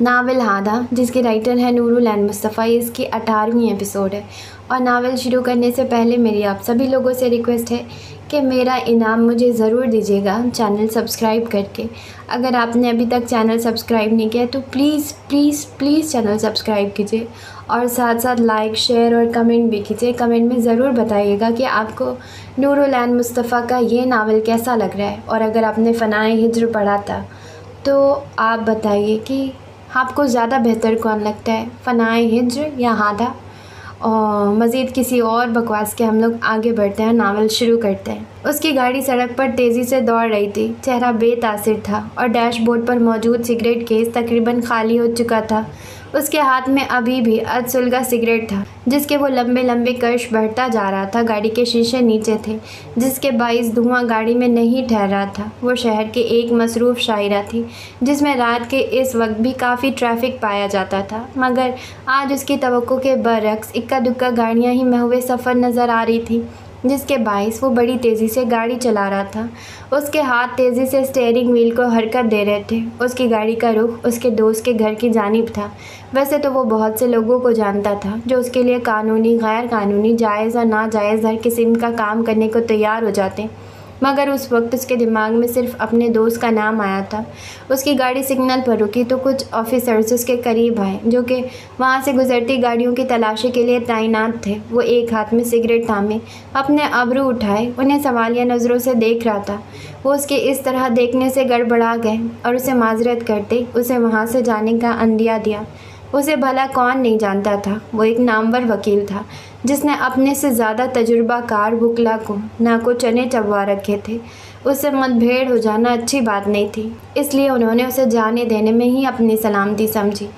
Novel हादा, जिसके writer हैं नूरुल ऐन मुस्तफ़ा, ये इसकी 18वीं एपिसोड है। और नावल शुरू करने से पहले मेरी आप सभी लोगों से रिक्वेस्ट है कि मेरा इनाम मुझे ज़रूर दीजिएगा चैनल सब्सक्राइब करके। अगर आपने अभी तक चैनल सब्सक्राइब नहीं किया तो please please please channel subscribe कीजिए और साथ साथ लाइक, शेयर और कमेंट भी कीजिए। कमेंट में ज़रूर बताइएगा कि आपको नूरुल ऐन मुस्तफ़ा का ये नावल कैसा लग रहा है। और अगर आपने फ़नाए हिज्र पढ़ा था तो आप बताइए कि आपको ज़्यादा बेहतर कौन लगता है, फ़नाए हिज्र या हादा। और मज़ीद किसी और बकवास के हम लोग आगे बढ़ते हैं, नावल शुरू करते हैं। उसकी गाड़ी सड़क पर तेज़ी से दौड़ रही थी। चेहरा बेतासिर था और डैशबोर्ड पर मौजूद सिगरेट केस तकरीबन खाली हो चुका था। उसके हाथ में अभी भी अधसुलगा सिगरेट था, जिसके वो लंबे लंबे कश बढ़ता जा रहा था। गाड़ी के शीशे नीचे थे, जिसके बाइस धुआं गाड़ी में नहीं ठहर रहा था। वो शहर के एक मसरूफ़ शायरा थी, जिसमें रात के इस वक्त भी काफ़ी ट्रैफिक पाया जाता था, मगर आज उसकी तवक्को के बरअक्स इक्का दुक्का गाड़ियाँ ही महवे सफ़र नज़र आ रही थी, जिसके बाइस वो बड़ी तेज़ी से गाड़ी चला रहा था। उसके हाथ तेज़ी से स्टीयरिंग व्हील को हरकत दे रहे थे। उसकी गाड़ी का रुख उसके दोस्त के घर की जानिब था। वैसे तो वो बहुत से लोगों को जानता था जो उसके लिए कानूनी, गैर कानूनी, जायज़ और नाजायज़ हर किस्म का काम करने को तैयार हो जाते, मगर उस वक्त उसके दिमाग में सिर्फ अपने दोस्त का नाम आया था। उसकी गाड़ी सिग्नल पर रुकी तो कुछ ऑफिसर्स उसके करीब आए, जो कि वहाँ से गुजरती गाड़ियों की तलाशी के लिए तैनात थे। वो एक हाथ में सिगरेट थामे अपने अबरू उठाए उन्हें सवालिया नज़रों से देख रहा था। वो उसके इस तरह देखने से गड़बड़ा गए और उसे माजरत करते उसे वहाँ से जाने का अंदिया दिया। उसे भला कौन नहीं जानता था, वो एक नामवर वकील था जिसने अपने से ज़्यादा तजुर्बाकार वकला को नाको चने चबवा रखे थे। उससे मतभेड़ हो जाना अच्छी बात नहीं थी, इसलिए उन्होंने उसे जाने देने में ही अपनी सलामती समझी।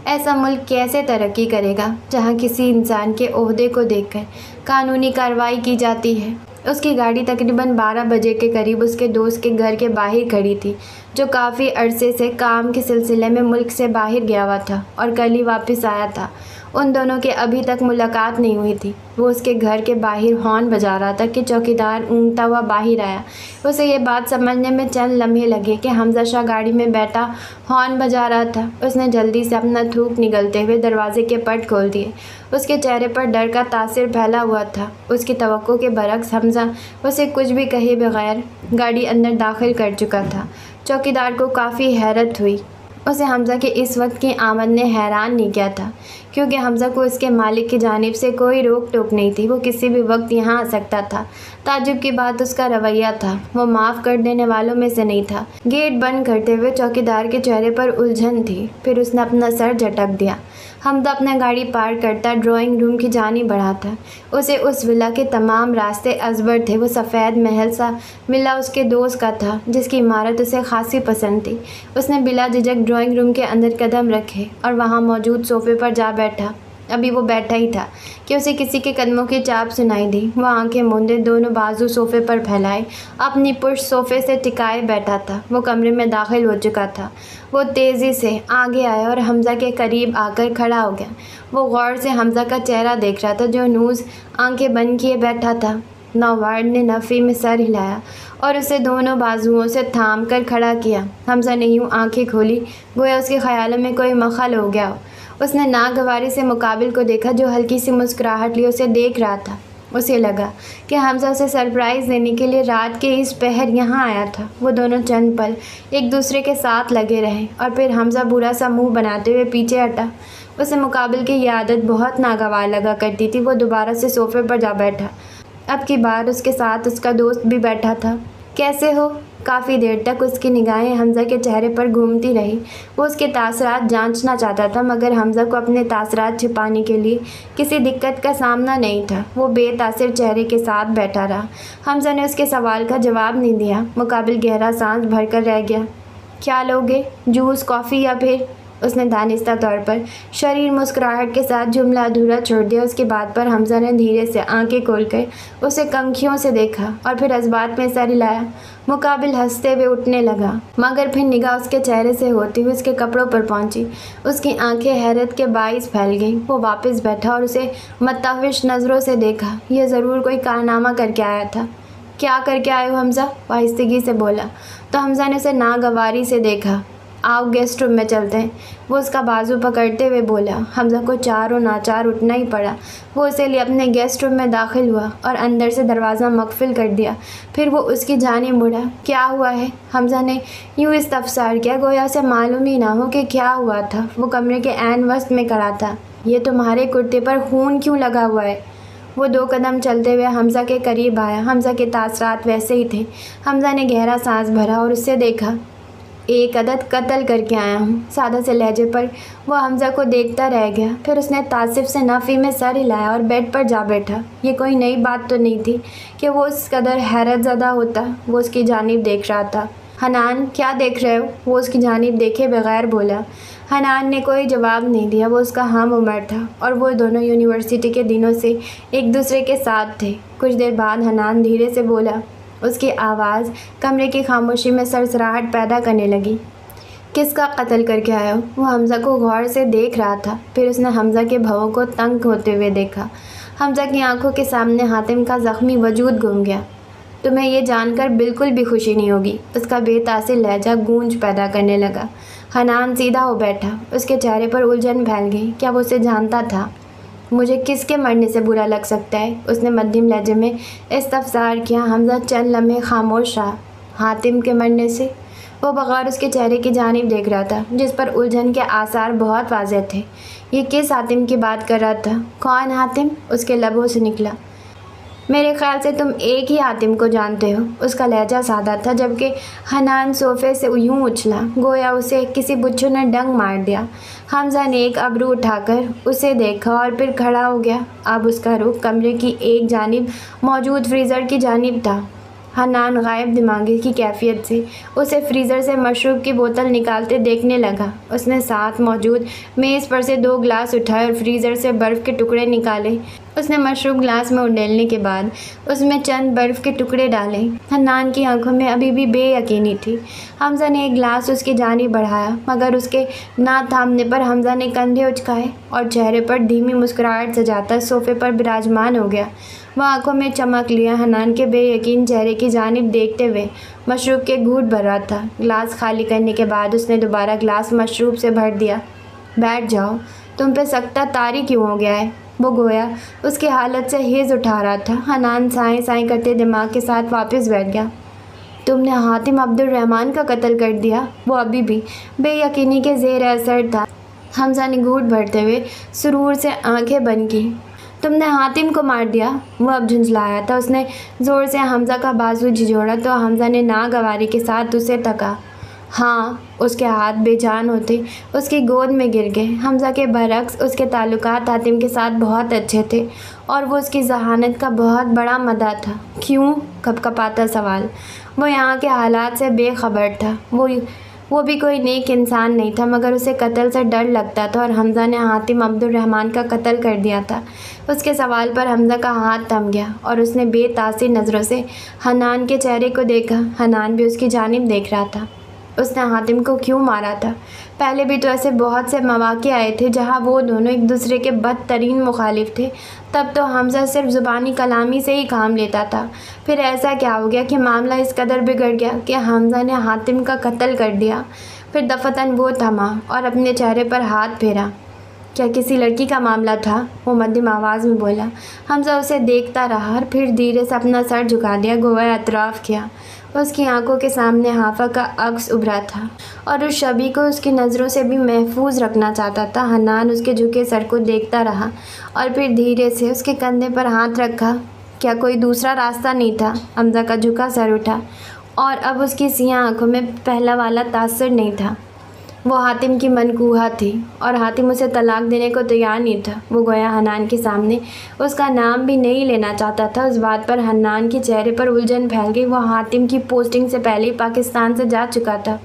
ऐसा मुल्क कैसे तरक्की करेगा जहाँ किसी इंसान के ओहदे को देखकर कानूनी कार्रवाई की जाती है। उसकी गाड़ी तकरीबन 12 बजे के करीब उसके दोस्त के घर के बाहर खड़ी थी, जो काफ़ी अरसे से काम के सिलसिले में मुल्क से बाहर गया हुआ था और कल ही वापस आया था। उन दोनों के अभी तक मुलाकात नहीं हुई थी। वो उसके घर के बाहर हॉर्न बजा रहा था कि चौकीदार ऊँघता हुआ बाहर आया। उसे ये बात समझने में चंद लम्हे लगे कि हमजा शाह गाड़ी में बैठा हॉर्न बजा रहा था। उसने जल्दी से अपना थूक निगलते हुए दरवाजे के पट खोल दिए। उसके चेहरे पर डर का तासिर फैला हुआ था। उसकी तवक्को के बरक्स हमजा उसे कुछ भी कहे बगैर गाड़ी अंदर दाखिल कर चुका था। चौकीदार को काफ़ी हैरत हुई। उसे हमजा के इस वक्त की आमद ने हैरान नहीं किया था, क्योंकि हमजा को उसके मालिक की जानिब से कोई रोक टोक नहीं थी। वो किसी भी वक्त यहाँ आ सकता था। ताज्जुब की बात उसका रवैया था। वो माफ़ कर देने वालों में से नहीं था। गेट बंद करते हुए चौकीदार के चेहरे पर उलझन थी। फिर उसने अपना सर झटक दिया। हमजा अपना गाड़ी पार करता ड्राइंग रूम की जानी बढ़ा था। उसे उस विला के तमाम रास्ते अजबर थे। वो सफ़ेद महल सा विला उसके दोस्त का था, जिसकी इमारत उसे खासी पसंद थी। उसने बिला झिझक ड्राइंग रूम के अंदर कदम रखे और वहाँ मौजूद सोफ़े पर जा बैठा। अभी वो बैठा ही था कि उसे किसी के कदमों की चाप सुनाई दी। वह आंखें मूंदे दोनों बाजू सोफ़े पर फैलाए अपनी पुश्त सोफ़े से टिकाए बैठा था। वो कमरे में दाखिल हो चुका था। वो तेज़ी से आगे आया और हमजा के करीब आकर खड़ा हो गया। वो गौर से हमजा का चेहरा देख रहा था, जो नूज़ आंखें बंद किए बैठा था। नौवार्ड ने नफ़ी में सर हिलाया और उसे दोनों बाजुओं से थाम कर खड़ा किया। हमजा ने यूँ आंखें खोली गोया उसके ख्यालों में कोई मखल हो गया हो। उसने नागवारी से मुकाबिल को देखा, जो हल्की सी मुस्कुराहट लिए उसे देख रहा था। उसे लगा कि हमजा उसे सरप्राइज़ देने के लिए रात के इस पहर यहाँ आया था। वो दोनों चंद पल एक दूसरे के साथ लगे रहे और फिर हमजा बुरा सा मुंह बनाते हुए पीछे हटा। उसे मुकाबिल की यह आदत बहुत नागवार लगा करती थी। वो दोबारा से सोफ़े पर जा बैठा। अब की बार उसके साथ उसका दोस्त भी बैठा था। कैसे हो? काफ़ी देर तक उसकी निगाहें हमजा के चेहरे पर घूमती रही। वो उसके तासरात जांचना चाहता था, मगर हमजा को अपने तासरात छिपाने के लिए किसी दिक्कत का सामना नहीं था। वो बेतासिर चेहरे के साथ बैठा रहा। हमजा ने उसके सवाल का जवाब नहीं दिया। मुकाबिल गहरा सांस भरकर रह गया। क्या लोगे? जूस, कॉफ़ी या फिर? उसने दानिस्ता तौर पर शरीर मुस्कुराहट के साथ जुमला अधूरा छोड़ दिया। उसकी बात पर हमजा ने धीरे से आंखें खोलकर उसे कंखियों से देखा और फिर जज्बात में सर हिलाया। मुकाबिल हंसते हुए उठने लगा, मगर फिर निगाह उसके चेहरे से होती हुई उसके कपड़ों पर पहुंची। उसकी आंखें हैरत के बाइस फैल गईं। वो वापस बैठा और उसे मतविश नज़रों से देखा। यह ज़रूर कोई कारनामा करके आया था। क्या करके आए हो हमजा? वाहिस्तगी से बोला तो हमजा ने उसे नागवारी से देखा। आओ गेस्ट रूम में चलते हैं। वो उसका बाजू पकड़ते हुए बोला। हमज़ा को चारों नाचार उठना ही पड़ा। वो उसे लिए अपने गेस्ट रूम में दाखिल हुआ और अंदर से दरवाज़ा मकफिल कर दिया। फिर वो उसकी जानिब मुड़ा। क्या हुआ है? हमज़ा ने यूँ इस्तफसार किया गोया उसे मालूम ही ना हो कि क्या हुआ था। वो कमरे के ऐन वस्त में खड़ा था। ये तुम्हारे कुर्ते पर खून क्यों लगा हुआ है? वो 2 कदम चलते हुए हमज़ा के करीब आया। हमज़ा के तासरात वैसे ही थे। हमज़ा ने गहरा सांस भरा और उससे देखा। एक अदद कत्ल करके आया हूँ। सादा से लहजे पर वो हमज़ा को देखता रह गया। फिर उसने तासिफ से नफ़ी में सर हिलाया और बेड पर जा बैठा। ये कोई नई बात तो नहीं थी कि वो उस कदर हैरत ज़दा होता। वो उसकी जानिब देख रहा था। हनान, क्या देख रहे हो? वो उसकी जानिब देखे बगैर बोला। हनान ने कोई जवाब नहीं दिया। वो उसका हम उम्र था और वो दोनों यूनिवर्सिटी के दिनों से एक दूसरे के साथ थे। कुछ देर बाद हनान धीरे से बोला। उसकी आवाज़ कमरे की खामोशी में सरसराहट पैदा करने लगी। किसका कत्ल करके आया हो? वो हमज़ा को गौर से देख रहा था। फिर उसने हमज़ा के भवों को तंग होते हुए देखा। हमज़ा की आंखों के सामने हातिम का ज़ख्मी वजूद घूम गया। तुम्हें ये जानकर बिल्कुल भी खुशी नहीं होगी। उसका बेतासिर लहजा गूंज पैदा करने लगा। हनान सीधा हो बैठा। उसके चेहरे पर उलझन फैल गई। क्या वो उसे जानता था? मुझे किसके मरने से बुरा लग सकता है? उसने मध्यम लहजे में इस्तफसार किया। हमज़ा चंद लम्हे खामोश रहा। हातिम के मरने से? वो बग़ौर उसके चेहरे की जानिब देख रहा था जिस पर उलझन के आसार बहुत वाज़ेह थे। ये किस हातिम की बात कर रहा था? कौन हातिम? उसके लबों से निकला। मेरे ख़्याल से तुम एक ही हातिम को जानते हो। उसका लहजा सादा था जबकि हनान सोफ़े से यूं उछला गोया उसे किसी बुच्छू ने डंग मार दिया। हमज़ा ने एक अबरू उठाकर उसे देखा और फिर खड़ा हो गया। अब उसका रुख कमरे की एक जानिब मौजूद फ्रीज़र की जानिब था। हनान गायब दिमागी की कैफियत से उसे फ्रीज़र से मशरूब की बोतल निकालते देखने लगा। उसने साथ मौजूद मेज़ पर से 2 गिलास उठाए और फ्रीज़र से बर्फ़ के टुकड़े निकाले। उसने मशरूब ग्लास में उंडेलने के बाद उसमें चंद बर्फ़ के टुकड़े डाले। हन्नान की आंखों में अभी भी बेयकीनी थी। हमज़ा ने एक गिलास उसकी जानिब बढ़ाया मगर उसके ना थामने पर हमज़ा ने कंधे उचकाए और चेहरे पर धीमी मुस्कुराहट सजाता सोफ़े पर विराजमान हो गया। वह आंखों में चमक लिया हन्नान के बेयकीन चेहरे की जानिब देखते हुए मशरूब के घूंट भर रहा था। गिलास खाली करने के बाद उसने दोबारा गिलास मशरूब से भर दिया। बैठ जाओ, तुम पे सख्ता तारी क्यों हो गया है? वो गोया उसकी हालत से हेज़ उठा रहा था। हनान साएं साएं करते दिमाग के साथ वापस बैठ गया। तुमने हातिम अब्दुल रहमान का कत्ल कर दिया? वो अभी भी बेयकीनी के ज़ेर असर था। हमज़ा ने घूंट भरते हुए सुरूर से आंखें बंद की। तुमने हातिम को मार दिया? वो अब झुंझलाया था। उसने ज़ोर से हमज़ा का बाजू झिझोड़ा तो हमज़ा ने नागवारी के साथ उसे तका। हाँ, उसके हाथ बेजान होते उसकी गोद में गिर गए। हमज़ा के बरक्स उसके ताल्लुकात हातिम के साथ बहुत अच्छे थे और वो उसकी जहानत का बहुत बड़ा मदा था। क्यों? कपकपाता सवाल। वो यहाँ के हालात से बेखबर था। वो भी कोई नेक इंसान नहीं था मगर उसे कत्ल से डर लगता था और हमज़ा ने हातिम अब्दुल रहमान का कत्ल कर दिया था। उसके सवाल पर हमज़ा का हाथ थम गया और उसने बेतासिर नज़रों से हनान के चेहरे को देखा। हनान भी उसकी जानिब देख रहा था। उसने हातिम को क्यों मारा था? पहले भी तो ऐसे बहुत से मौक़े आए थे जहाँ वो दोनों एक दूसरे के बदतरीन मुखालिफ थे। तब तो हमज़ा सिर्फ ज़ुबानी कलामी से ही काम लेता था। फिर ऐसा क्या हो गया कि मामला इस कदर बिगड़ गया कि हमज़ा ने हातिम का कत्ल कर दिया? फिर दफ़तन वो थमा और अपने चेहरे पर हाथ फेरा। क्या किसी लड़की का मामला था? वो मध्यम आवाज़ में बोला। हमज़ा उसे देखता रहा और फिर धीरे से अपना सर झुका दिया गोया एतराफ़ किया। उसकी आंखों के सामने हाफा का अक्स उभरा था और उस छवि को उसकी नज़रों से भी महफूज रखना चाहता था। हनान उसके झुके सर को देखता रहा और फिर धीरे से उसके कंधे पर हाथ रखा। क्या कोई दूसरा रास्ता नहीं था? हमज़ा का झुका सर उठा और अब उसकी सियाह आंखों में पहला वाला तासुर नहीं था। वो हातिम की मनकूहा थी और हातिम उसे तलाक देने को तैयार नहीं था। वो गोया हनान के सामने उसका नाम भी नहीं लेना चाहता था। उस बात पर हनान के चेहरे पर उलझन फैल गई। वो हातिम की पोस्टिंग से पहले ही पाकिस्तान से जा चुका था।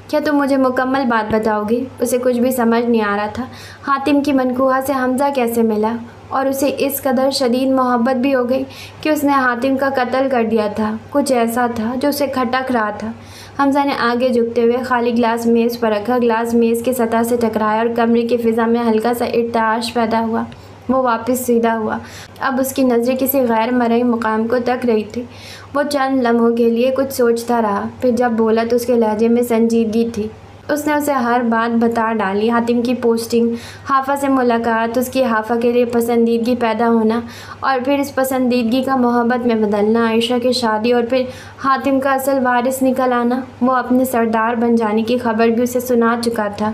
क्या तुम मुझे मुकम्मल बात बताओगी? उसे कुछ भी समझ नहीं आ रहा था। हातिम की मनकूहा से हमज़ा कैसे मिला और उसे इस कदर शदीद मोहब्बत भी हो गई कि उसने हातिम का कत्ल कर दिया था। कुछ ऐसा था जो उसे खटक रहा था। हमज़ा ने आगे झुकते हुए खाली गिलास मेज़ पर रखा। गिलास मेज़ की सतह से टकराया और कमरे की फ़िज़ा में हल्का सा इर्ताश पैदा हुआ। वो वापस सीधा हुआ। अब उसकी नज़रें किसी गैर मरई मुकाम को तक रही थी। वो चंद लम्हों के लिए कुछ सोचता रहा। फिर जब बोला तो उसके लहजे में संजीदगी थी। उसने उसे हर बात बता डाली, हातिम की पोस्टिंग, हाफा से मुलाकात, उसकी हाफा के लिए पसंदीदगी पैदा होना और फिर इस पसंदीदगी का मोहब्बत में बदलना, आयशा की शादी और फिर हातिम का असल वारिस निकल आना। वो अपने सरदार बन जाने की खबर भी उसे सुना चुका था।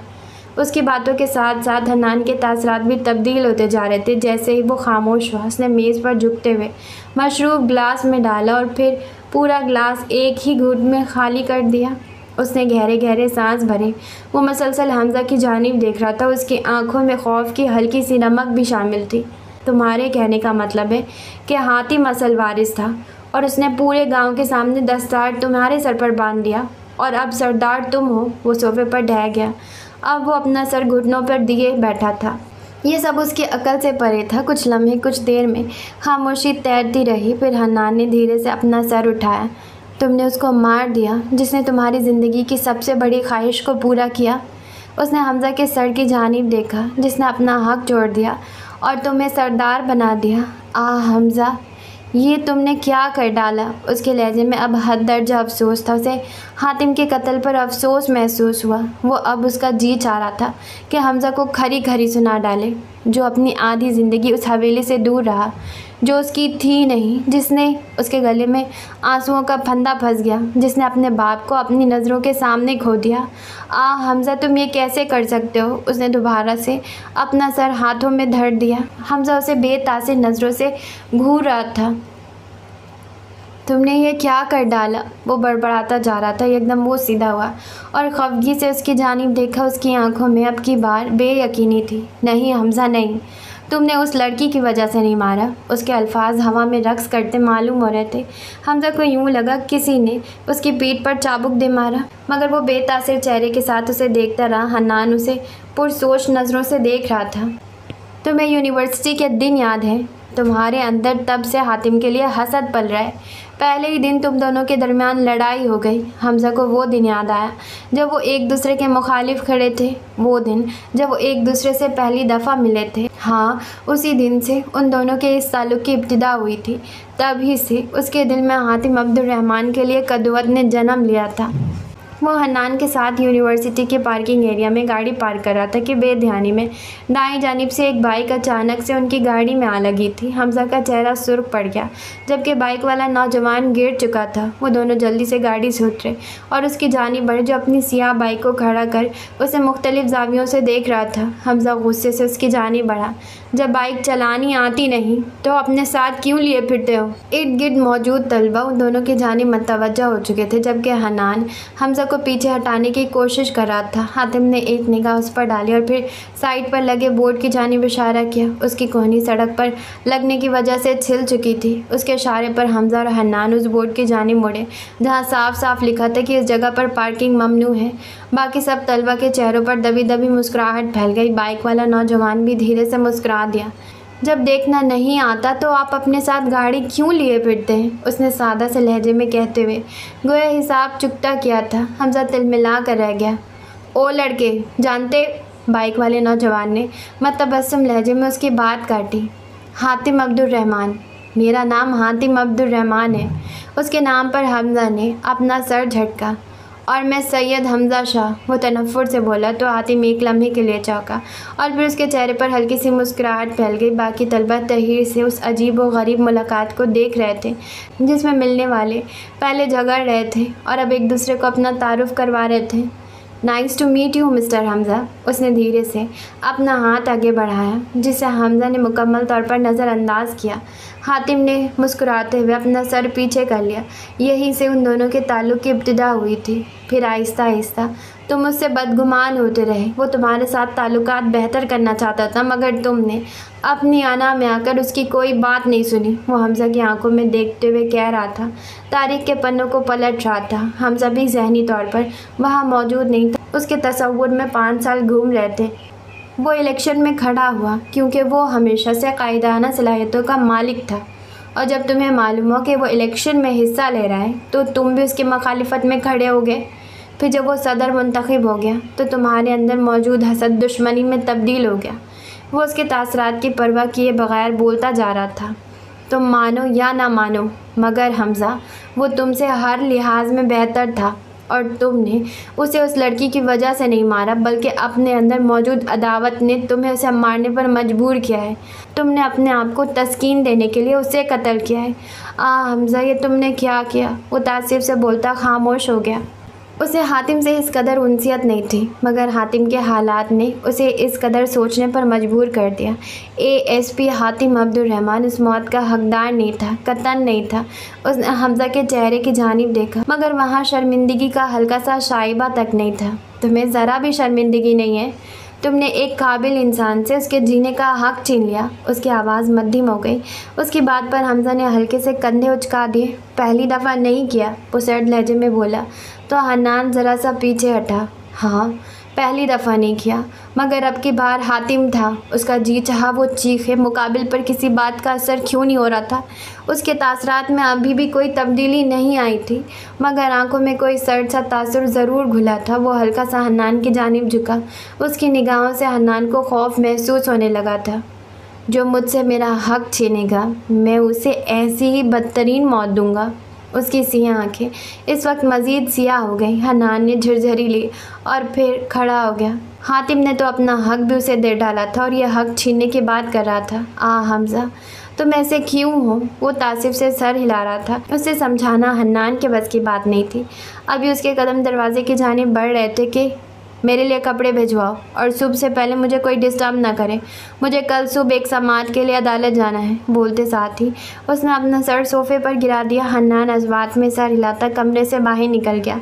उसकी बातों के साथ साथ हन्नान के तासरात भी तब्दील होते जा रहे थे। जैसे ही वो खामोश हुआ, उसने मेज़ पर झुकते हुए मशरूब ग्लास में डाला और फिर पूरा ग्लास एक ही घूंट में खाली कर दिया। उसने गहरे गहरे सांस भरे। वो मसलसल हमज़ा की जानिब देख रहा था। उसकी आंखों में खौफ की हल्की सी नमक भी शामिल थी। तुम्हारे कहने का मतलब है कि हातिम असल वारिस था और उसने पूरे गांव के सामने दस्तार तुम्हारे सर पर बांध दिया और अब सरदार तुम हो। वो सोफे पर ढह गया। अब वो अपना सर घुटनों पर दिए बैठा था। ये सब उसकी अकल से परे था। कुछ लम्हे, कुछ देर में खामोशी तैरती रही। फिर हन्नान ने धीरे से अपना सर उठाया। तुमने उसको मार दिया जिसने तुम्हारी ज़िंदगी की सबसे बड़ी ख्वाहिश को पूरा किया। उसने हमज़ा के सर की जानिब देखा, जिसने अपना हक जोड़ दिया और तुम्हें सरदार बना दिया। हमज़ा, ये तुमने क्या कर डाला। उसके लहजे में अब हद दर्जा अफसोस था। उसे हातिम के कत्ल पर अफसोस महसूस हुआ। वो अब उसका जी चाह रहा था कि हमज़ा को खरी खरी सुना डाले, जो अपनी आधी ज़िंदगी उस हवेली से दूर रहा जो उसकी थी नहीं, जिसने उसके गले में आंसुओं का फंदा फंस गया, जिसने अपने बाप को अपनी नज़रों के सामने खो दिया। हमज़ा, तुम ये कैसे कर सकते हो। उसने दोबारा से अपना सर हाथों में धर दिया। हमज़ा उसे बेतासिर नज़रों से घूर रहा था। तुमने ये क्या कर डाला। वो बड़बड़ाता जा रहा था। एकदम वो सीधा हुआ और खफगी से उसकी जानिब देखा। उसकी आंखों में अब की बार बेयकीनी थी। नहीं हमज़ा, नहीं, तुमने उस लड़की की वजह से नहीं मारा। उसके अल्फाज हवा में रक्स करते मालूम हो रहे थे। हमज़ा को यूं लगा किसी ने उसकी पीठ पर चाबुक दे मारा, मगर वो बेतासिर चेहरे के साथ उसे देखता रहा। हन्नान उसे पुरसोच नज़रों से देख रहा था। तुम्हें यूनिवर्सिटी के दिन याद है। तुम्हारे अंदर तब से हातिम के लिए हसद पल रहा है। पहले ही दिन तुम दोनों के दरमियान लड़ाई हो गई। हमज़ा को वो दिन याद आया जब वो एक दूसरे के मुखालिफ खड़े थे। वो दिन जब वो एक दूसरे से पहली दफ़ा मिले थे। हाँ, उसी दिन से उन दोनों के इस ताल्लुक़ की इब्तिदा हुई थी। तभी से उसके दिल में हातिम अब्दुल रहमान के लिए कदवत ने जन्म लिया था। वो हन्नान के साथ यूनिवर्सिटी के पार्किंग एरिया में गाड़ी पार्क कर रहा था कि बेध्यानी में दाईं जानिब से एक बाइक अचानक से उनकी गाड़ी में आ लगी थी। हमज़ा का चेहरा सुर्ख पड़ गया, जबकि बाइक वाला नौजवान गिर चुका था। वो दोनों जल्दी से गाड़ी से उतरे और उसकी जानिब बढ़े, जो अपनी सियाह बाइक को खड़ा कर उसे मुख्तलिफ जावियों से देख रहा था। हमज़ा गुस्से से उसकी जानिब बढ़ा। जब बाइक चलानी आती नहीं तो अपने साथ क्यों लिए फिरते हो। इर्द गिर्द मौजूद तलबा उन दोनों की जानिब मतवज्जा हो चुके थे, जबकि हन्नान हमज़ा को पीछे हटाने की कोशिश कर रहा था। हातिम ने एक निगाह उस पर डाली और फिर साइड पर लगे बोर्ड की जानिब इशारा किया। उसकी कोहनी सड़क पर लगने की वजह से छिल चुकी थी। उसके इशारे पर हमज़ा और हन्नान उस बोर्ड की जानिब मुड़े जहाँ साफ साफ लिखा था कि इस जगह पर पार्किंग ममनू है। बाकी सब तलबा के चेहरों पर दबी दबी मुस्कुराहट फैल गई। बाइक वाला नौजवान भी धीरे से मुस्कुरा दिया। जब देखना नहीं आता तो आप अपने साथ गाड़ी क्यों लिए फिरते हैं, उसने सादा से लहजे में कहते हुए गोया हिसाब चुकता किया था। हमज़ा तिलमिला कर रह गया। ओ लड़के, जानते, बाइक वाले नौजवान ने मतबस्सुम लहजे में उसकी बात काटी। हातिम अब्दुल रहमान। मेरा नाम हातिम अब्दुल रहमान है। उसके नाम पर हमज़ा ने अपना सर झटका। और मैं सैयद हमज़ा शाह, वो तनफ़ुर से बोला तो हातिम एक लम्हे के लिए चौंका और फिर उसके चेहरे पर हल्की सी मुस्कुराहट फैल गई। बाकी तलबा तहीर से उस अजीब व गरीब मुलाकात को देख रहे थे, जिसमें मिलने वाले पहले झगड़ रहे थे और अब एक दूसरे को अपना तारुफ करवा रहे थे। Nice to meet you mister Hamza. उसने धीरे से अपना हाथ आगे बढ़ाया, जिसे हमज़ा ने मुकम्मल तौर पर नज़रअंदाज किया। हातिम ने मुस्कुराते हुए अपना सर पीछे कर लिया। यहीं से उन दोनों के ताल्लुक़ की इब्तिदा हुई थी। फिर आहिस्ता आहिस्ता तुम मुझसे बदगुमान होते रहे। वो तुम्हारे साथ ताल्लुकात बेहतर करना चाहता था, मगर तुमने अपनी आना में आकर उसकी कोई बात नहीं सुनी। वो हमज़ा की आंखों में देखते हुए कह रहा था, तारीख के पन्नों को पलट रहा था। हमज़ा भी ज़हनी तौर पर वहाँ मौजूद नहीं था। उसके तसव्वुर में 5 साल घूम रहे थे। वो इलेक्शन में खड़ा हुआ क्योंकि वो हमेशा से कायदाना सलाहियतों का मालिक था, और जब तुम्हें मालूम हो कि वो इलेक्शन में हिस्सा ले रहा है तो तुम भी उसकी मुखालिफत में खड़े हो गए। फिर जब वो सदर मुंतखब हो गया तो तुम्हारे अंदर मौजूद हसद दुश्मनी में तब्दील हो गया। वो उसके तासरात की परवाह किए बगैर बोलता जा रहा था। तुम मानो या ना मानो, मगर हमज़ा वो तुमसे हर लिहाज में बेहतर था। और तुमने उसे उस लड़की की वजह से नहीं मारा, बल्कि अपने अंदर मौजूद अदावत ने तुम्हें उसे मारने पर मजबूर किया है। तुमने अपने आप को तस्कीन देने के लिए उसे कत्ल किया है। हमज़ा, ये तुमने क्या किया? वो तासिफ से बोलता खामोश हो गया। उसे हातिम से इस कदर उनसियत नहीं थी, मगर हातिम के हालात ने उसे इस कदर सोचने पर मजबूर कर दिया। एएसपी हातिम अब्दुल रहमान उस मौत का हकदार नहीं था, कतन नहीं था। उसने हमज़ा के चेहरे की जानिब देखा, मगर वहाँ शर्मिंदगी का हल्का सा शाइबा तक नहीं था। तुम्हें ज़रा भी शर्मिंदगी नहीं है? तुमने एक काबिल इंसान से उसके जीने का हक़ छीन लिया। उसकी आवाज़ मध्यम हो गई। उसकी बात पर हमज़ा ने हल्के से कंधे उचका दिए। पहली दफ़ा नहीं किया, वो सर्द लहजे में बोला। तो हन्नान ज़रा सा पीछे हटा। हाँ, पहली दफ़ा नहीं किया, मगर अब की बार हातिम था। उसका जी चाहा वो चीखे। मुकाबिल पर किसी बात का असर क्यों नहीं हो रहा था? उसके तासरात में अभी भी कोई तब्दीली नहीं आई थी, मगर आंखों में कोई सर्द सा तासुर ज़रूर घुला था। वो हल्का सा हन्नान की जानिब झुका। उसकी निगाहों से हन्नान को खौफ महसूस होने लगा था। जो मुझसे मेरा हक़ छीनेगा, मैं उसे ऐसी ही बदतरीन मौत दूँगा। उसकी सियाह आँखें इस वक्त मज़ीद सियाह हो गई। हन्नान ने झुरझरी ली और फिर खड़ा हो गया। हातिम ने तो अपना हक़ भी उसे दे डाला था और यह हक़ छीनने की बात कर रहा था। हमज़ा, तुम ऐसे क्यों हो? वो तासिफ से सर हिला रहा था। उसे समझाना हन्नान के बस की बात नहीं थी। अभी उसके कदम दरवाजे की जानिब बढ़ रहे थे कि मेरे लिए कपड़े भिजवाओ और सुबह से पहले मुझे कोई डिस्टर्ब ना करे। मुझे कल सुबह एक समाअत के लिए अदालत जाना है। बोलते साथ ही उसने अपना सर सोफ़े पर गिरा दिया। हन्नान अज़बात में सर हिलाता कमरे से बाहर निकल गया।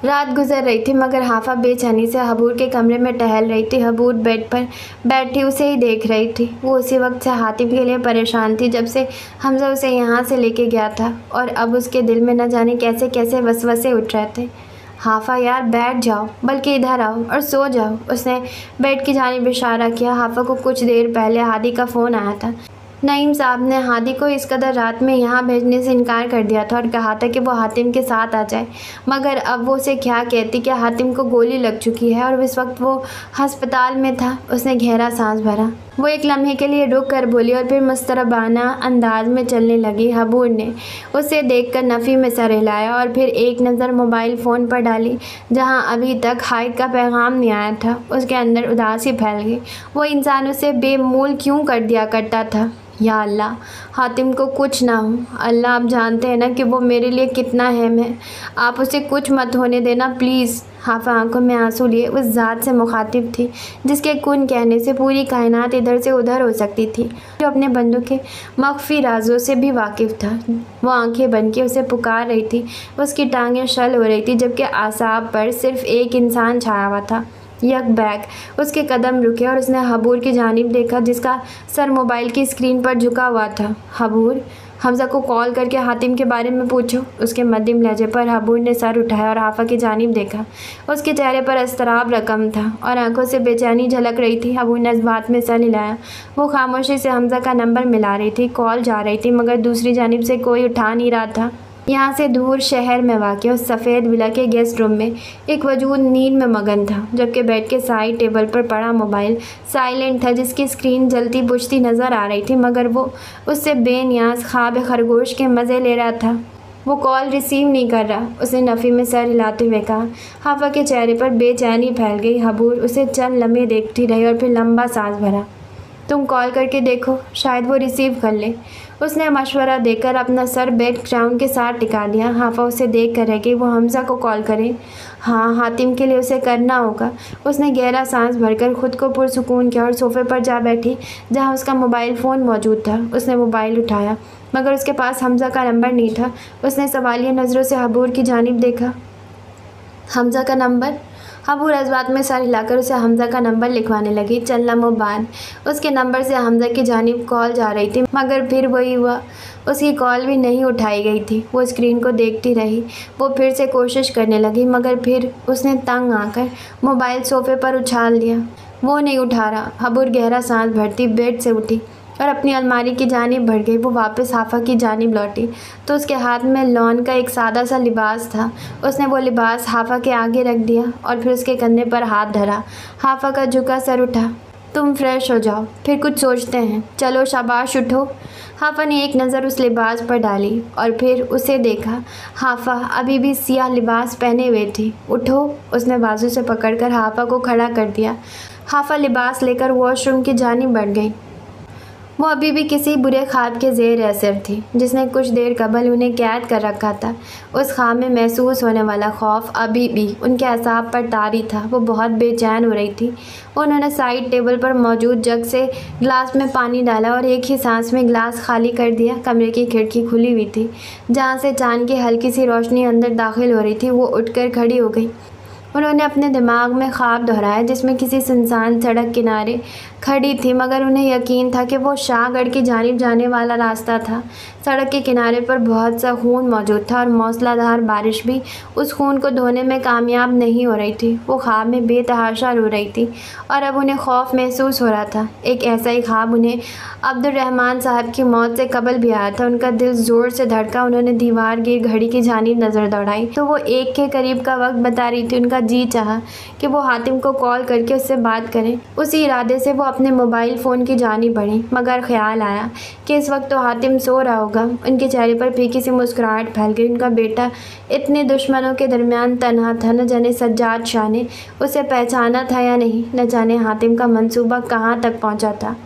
रात गुजर रही थी, मगर हाफा बेचैनी से हबूर के कमरे में टहल रही थी। हबूर बेड पर बैठी उसे ही देख रही थी। वो उसी वक्त से हातिम के लिए परेशान थी, जब से हमज़ा उसे यहाँ से लेके गया था, और अब उसके दिल में न जाने कैसे कैसे वसवसे उठ रहे थे। हाफा यार, बैठ जाओ, बल्कि इधर आओ और सो जाओ। उसने बेड की जानिब इशारा किया। हाफा को कुछ देर पहले हादी का फ़ोन आया था। नईम साहब ने हादी को इस कदर रात में यहाँ भेजने से इनकार कर दिया था और कहा था कि वो हातिम के साथ आ जाए, मगर अब वो उसे क्या कहती कि हातिम को गोली लग चुकी है और इस वक्त वो अस्पताल में था। उसने गहरा सांस भरा। वो एक लम्हे के लिए रुक कर बोली और फिर मुस्तरबाना अंदाज में चलने लगी। हबूर ने उसे देखकर नफ़ी में सर हिलाया और फिर एक नज़र मोबाइल फ़ोन पर डाली, जहां अभी तक हाइद का पैगाम नहीं आया था। उसके अंदर उदासी फैल गई। वो इंसान उसे बेमूल क्यों कर दिया करता था? या अल्लाह, हातिम को कुछ ना हो। अल्लाह, आप जानते हैं ना कि वो मेरे लिए कितना अहम है। आप उसे कुछ मत होने देना प्लीज़। हाफा आंखों में आंसू लिए उस ज़ात से मुखातिब थी जिसके कुन कहने से पूरी कायनात इधर से उधर हो सकती थी, जो अपने बंदों के मख्फी राजों से भी वाकिफ़ था। वो आंखें बन के उसे पुकार रही थी। उसकी टांगें शल हो रही थी, जबकि आसाब पर सिर्फ एक इंसान छाया हुआ था। यक बैक उसके कदम रुके और उसने हबूर की जानिब देखा, जिसका सर मोबाइल की स्क्रीन पर झुका हुआ था। हबूर, हमज़ा को कॉल करके हातिम के बारे में पूछो। उसके मध्यम लहजे पर हबूर ने सर उठाया और हाफा की जानिब देखा। उसके चेहरे पर अस्तराब रकम था और आंखों से बेचैनी झलक रही थी। हबूर ने इस बात में सर हिलाया। वो खामोशी से हमज़ा का नंबर मिला रही थी। कॉल जा रही थी, मगर दूसरी जानिब से कोई उठा नहीं रहा था। यहाँ से दूर शहर में वाक़ उस सफ़ेद विला के गेस्ट रूम में एक वजूद नींद में मगन था, जबकि बेड के साइड टेबल पर पड़ा मोबाइल साइलेंट था, जिसकी स्क्रीन जलती बुझती नज़र आ रही थी, मगर वो उससे बेनियाज ख्वाब खरगोश के मज़े ले रहा था। वो कॉल रिसीव नहीं कर रहा। उसने नफ़ी में सर हिलाते हुए कहा। हाफा के चेहरे पर बेचैनी फैल गई। हबूर उसे चंद लम्हे देखती रही और फिर लंबा सांस भरा। तुम कॉल करके देखो, शायद वो रिसीव कर ले। उसने मशवरा देकर अपना सर बेड ग्राउंड के साथ टिका दिया। हाफा उसे देख कर रह गई। वो हमज़ा को कॉल करे। हाँ, हातिम के लिए उसे करना होगा। उसने गहरा सांस भरकर खुद को पुरसुकून किया और सोफ़े पर जा बैठी, जहाँ उसका मोबाइल फ़ोन मौजूद था। उसने मोबाइल उठाया, मगर उसके पास हमज़ा का नंबर नहीं था। उसने सवालिया नज़रों से हबूर की जानिब देखा। हमज़ा का नंबर? हबूर अज़बात में सर हिलाकर उसे हमज़ा का नंबर लिखवाने लगी। चंद लम्हों बाद उसके नंबर से हमज़ा की जानिब कॉल जा रही थी, मगर फिर वही हुआ। उसकी कॉल भी नहीं उठाई गई थी। वो स्क्रीन को देखती रही। वो फिर से कोशिश करने लगी, मगर फिर उसने तंग आकर मोबाइल सोफ़े पर उछाल दिया। वो नहीं उठा रहा। हबूर गहरा सांस भरती बेड से उठी और अपनी अलमारी की जानिब बढ़ गई। वो वापस हाफा की जानिब लौटी तो उसके हाथ में लॉन का एक सादा सा लिबास था। उसने वो लिबास हाफा के आगे रख दिया और फिर उसके कंधे पर हाथ धरा। हाफा का झुका सर उठा। तुम फ्रेश हो जाओ, फिर कुछ सोचते हैं। चलो शाबाश, उठो। हाफा ने एक नज़र उस लिबास पर डाली और फिर उसे देखा। हाफा अभी भी सियाह लिबास पहने हुए थी। उठो, उसने बाजू से पकड़कर हाफा को खड़ा कर दिया। हाफा लिबास लेकर वॉशरूम की जानिब बढ़ गई। वो अभी भी किसी बुरे ख्वाब के ज़ेर असर थी जिसने कुछ देर कबल उन्हें कैद कर रखा था। उस ख्वाब में महसूस होने वाला खौफ अभी भी उनके असाब पर तारी था। वो बहुत बेचैन हो रही थी। उन्होंने साइड टेबल पर मौजूद जग से गिलास में पानी डाला और एक ही सांस में गिलास खाली कर दिया। कमरे की खिड़की खुली हुई थी जहाँ से चांद की हल्की सी रोशनी अंदर दाखिल हो रही थी। वो उठकर खड़ी हो गई। उन्होंने अपने दिमाग में ख्वाब दोहराया जिसमें किसी सुनसान सड़क किनारे खड़ी थी, मगर उन्हें यकीन था कि वो शाहगढ़ की जानिब जाने वाला रास्ता था। सड़क के किनारे पर बहुत सा खून मौजूद था और मौसलाधार बारिश भी उस खून को धोने में कामयाब नहीं हो रही थी। वो ख्वाब में बेतहाशा रो रही थी और अब उन्हें खौफ महसूस हो रहा था। एक ऐसा ही ख्वाब उन्हें अब्दुर्रहमान साहब की मौत से कबल भी आया था। उनका दिल ज़ोर से धड़का। उन्होंने दीवार गिर घड़ी की जानिब नज़र दौड़ाई तो वो 1 के करीब का वक्त बता रही थी। उनका जी चाहा कि वो हातिम को कॉल करके उससे बात करें। उसी इरादे से वो अपने मोबाइल फ़ोन की जानिब बढ़ी, मगर ख्याल आया कि इस वक्त तो हातिम सो रहा होगा। उनके चेहरे पर फीकी सी मुस्कुराहट फैल गई। उनका बेटा इतने दुश्मनों के दरमियान तन्हा था। न जाने सज्जाद शाह ने उसे पहचाना था या नहीं, न जाने हातिम का मंसूबा कहाँ तक पहुँचा था।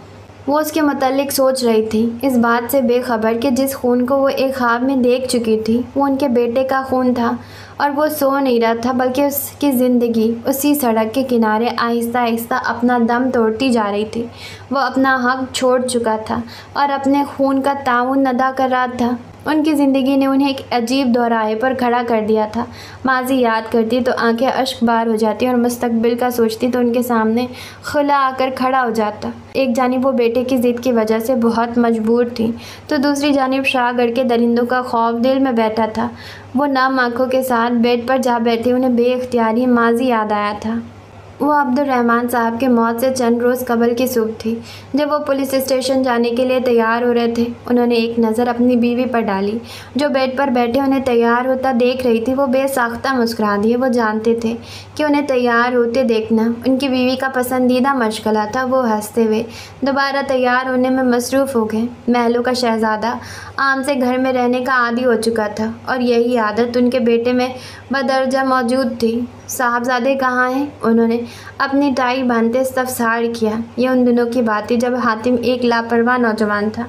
वो उसके मुतल्लिक सोच रही थी, इस बात से बेखबर कि जिस खून को वो एक ख्वाब में देख चुकी थी वो उनके बेटे का खून था और वो सो नहीं रहा था, बल्कि उसकी ज़िंदगी उसी सड़क के किनारे आहिस्ता आहिस्ता अपना दम तोड़ती जा रही थी। वो अपना हक छोड़ चुका था और अपने खून का ताउन अदा कर रहा था। उनकी ज़िंदगी ने उन्हें एक अजीब दोराहे पर खड़ा कर दिया था। माजी याद करती तो आंखें अश्कबार हो जाती और मुस्तकबिल का सोचती तो उनके सामने खुला आकर खड़ा हो जाता। एक जानिब वो बेटे की ज़िद की वजह से बहुत मजबूर थी तो दूसरी जानिब शाहगढ़ के दरिंदों का खौफ दिल में बैठा था। वो नम आँखों के साथ बेड पर जा बैठी उन्हें बेइख्तियारी माजी याद आया था। वो अब्दुर्रहमान साहब के मौत से चंद रोज़ कबल की सुबह थी जब वो पुलिस स्टेशन जाने के लिए तैयार हो रहे थे। उन्होंने एक नज़र अपनी बीवी पर डाली जो बेड पर बैठे उन्हें तैयार होता देख रही थी। वो बेसाख्ता मुस्कुरा दिए। वो जानते थे कि उन्हें तैयार होते देखना उनकी बीवी का पसंदीदा मशगला था। वो हंसते हुए दोबारा तैयार होने में मसरूफ़ हो गए। महलों का शहज़ादा आम से घर में रहने का आदी हो चुका था और यही आदत उनके बेटे में बदरजा मौजूद थी। साहबजादे कहाँ हैं? उन्होंने अपनी टाई बांधते इस्तफसार किया। ये उन दिनों की बात थी जब हातिम एक लापरवाह नौजवान था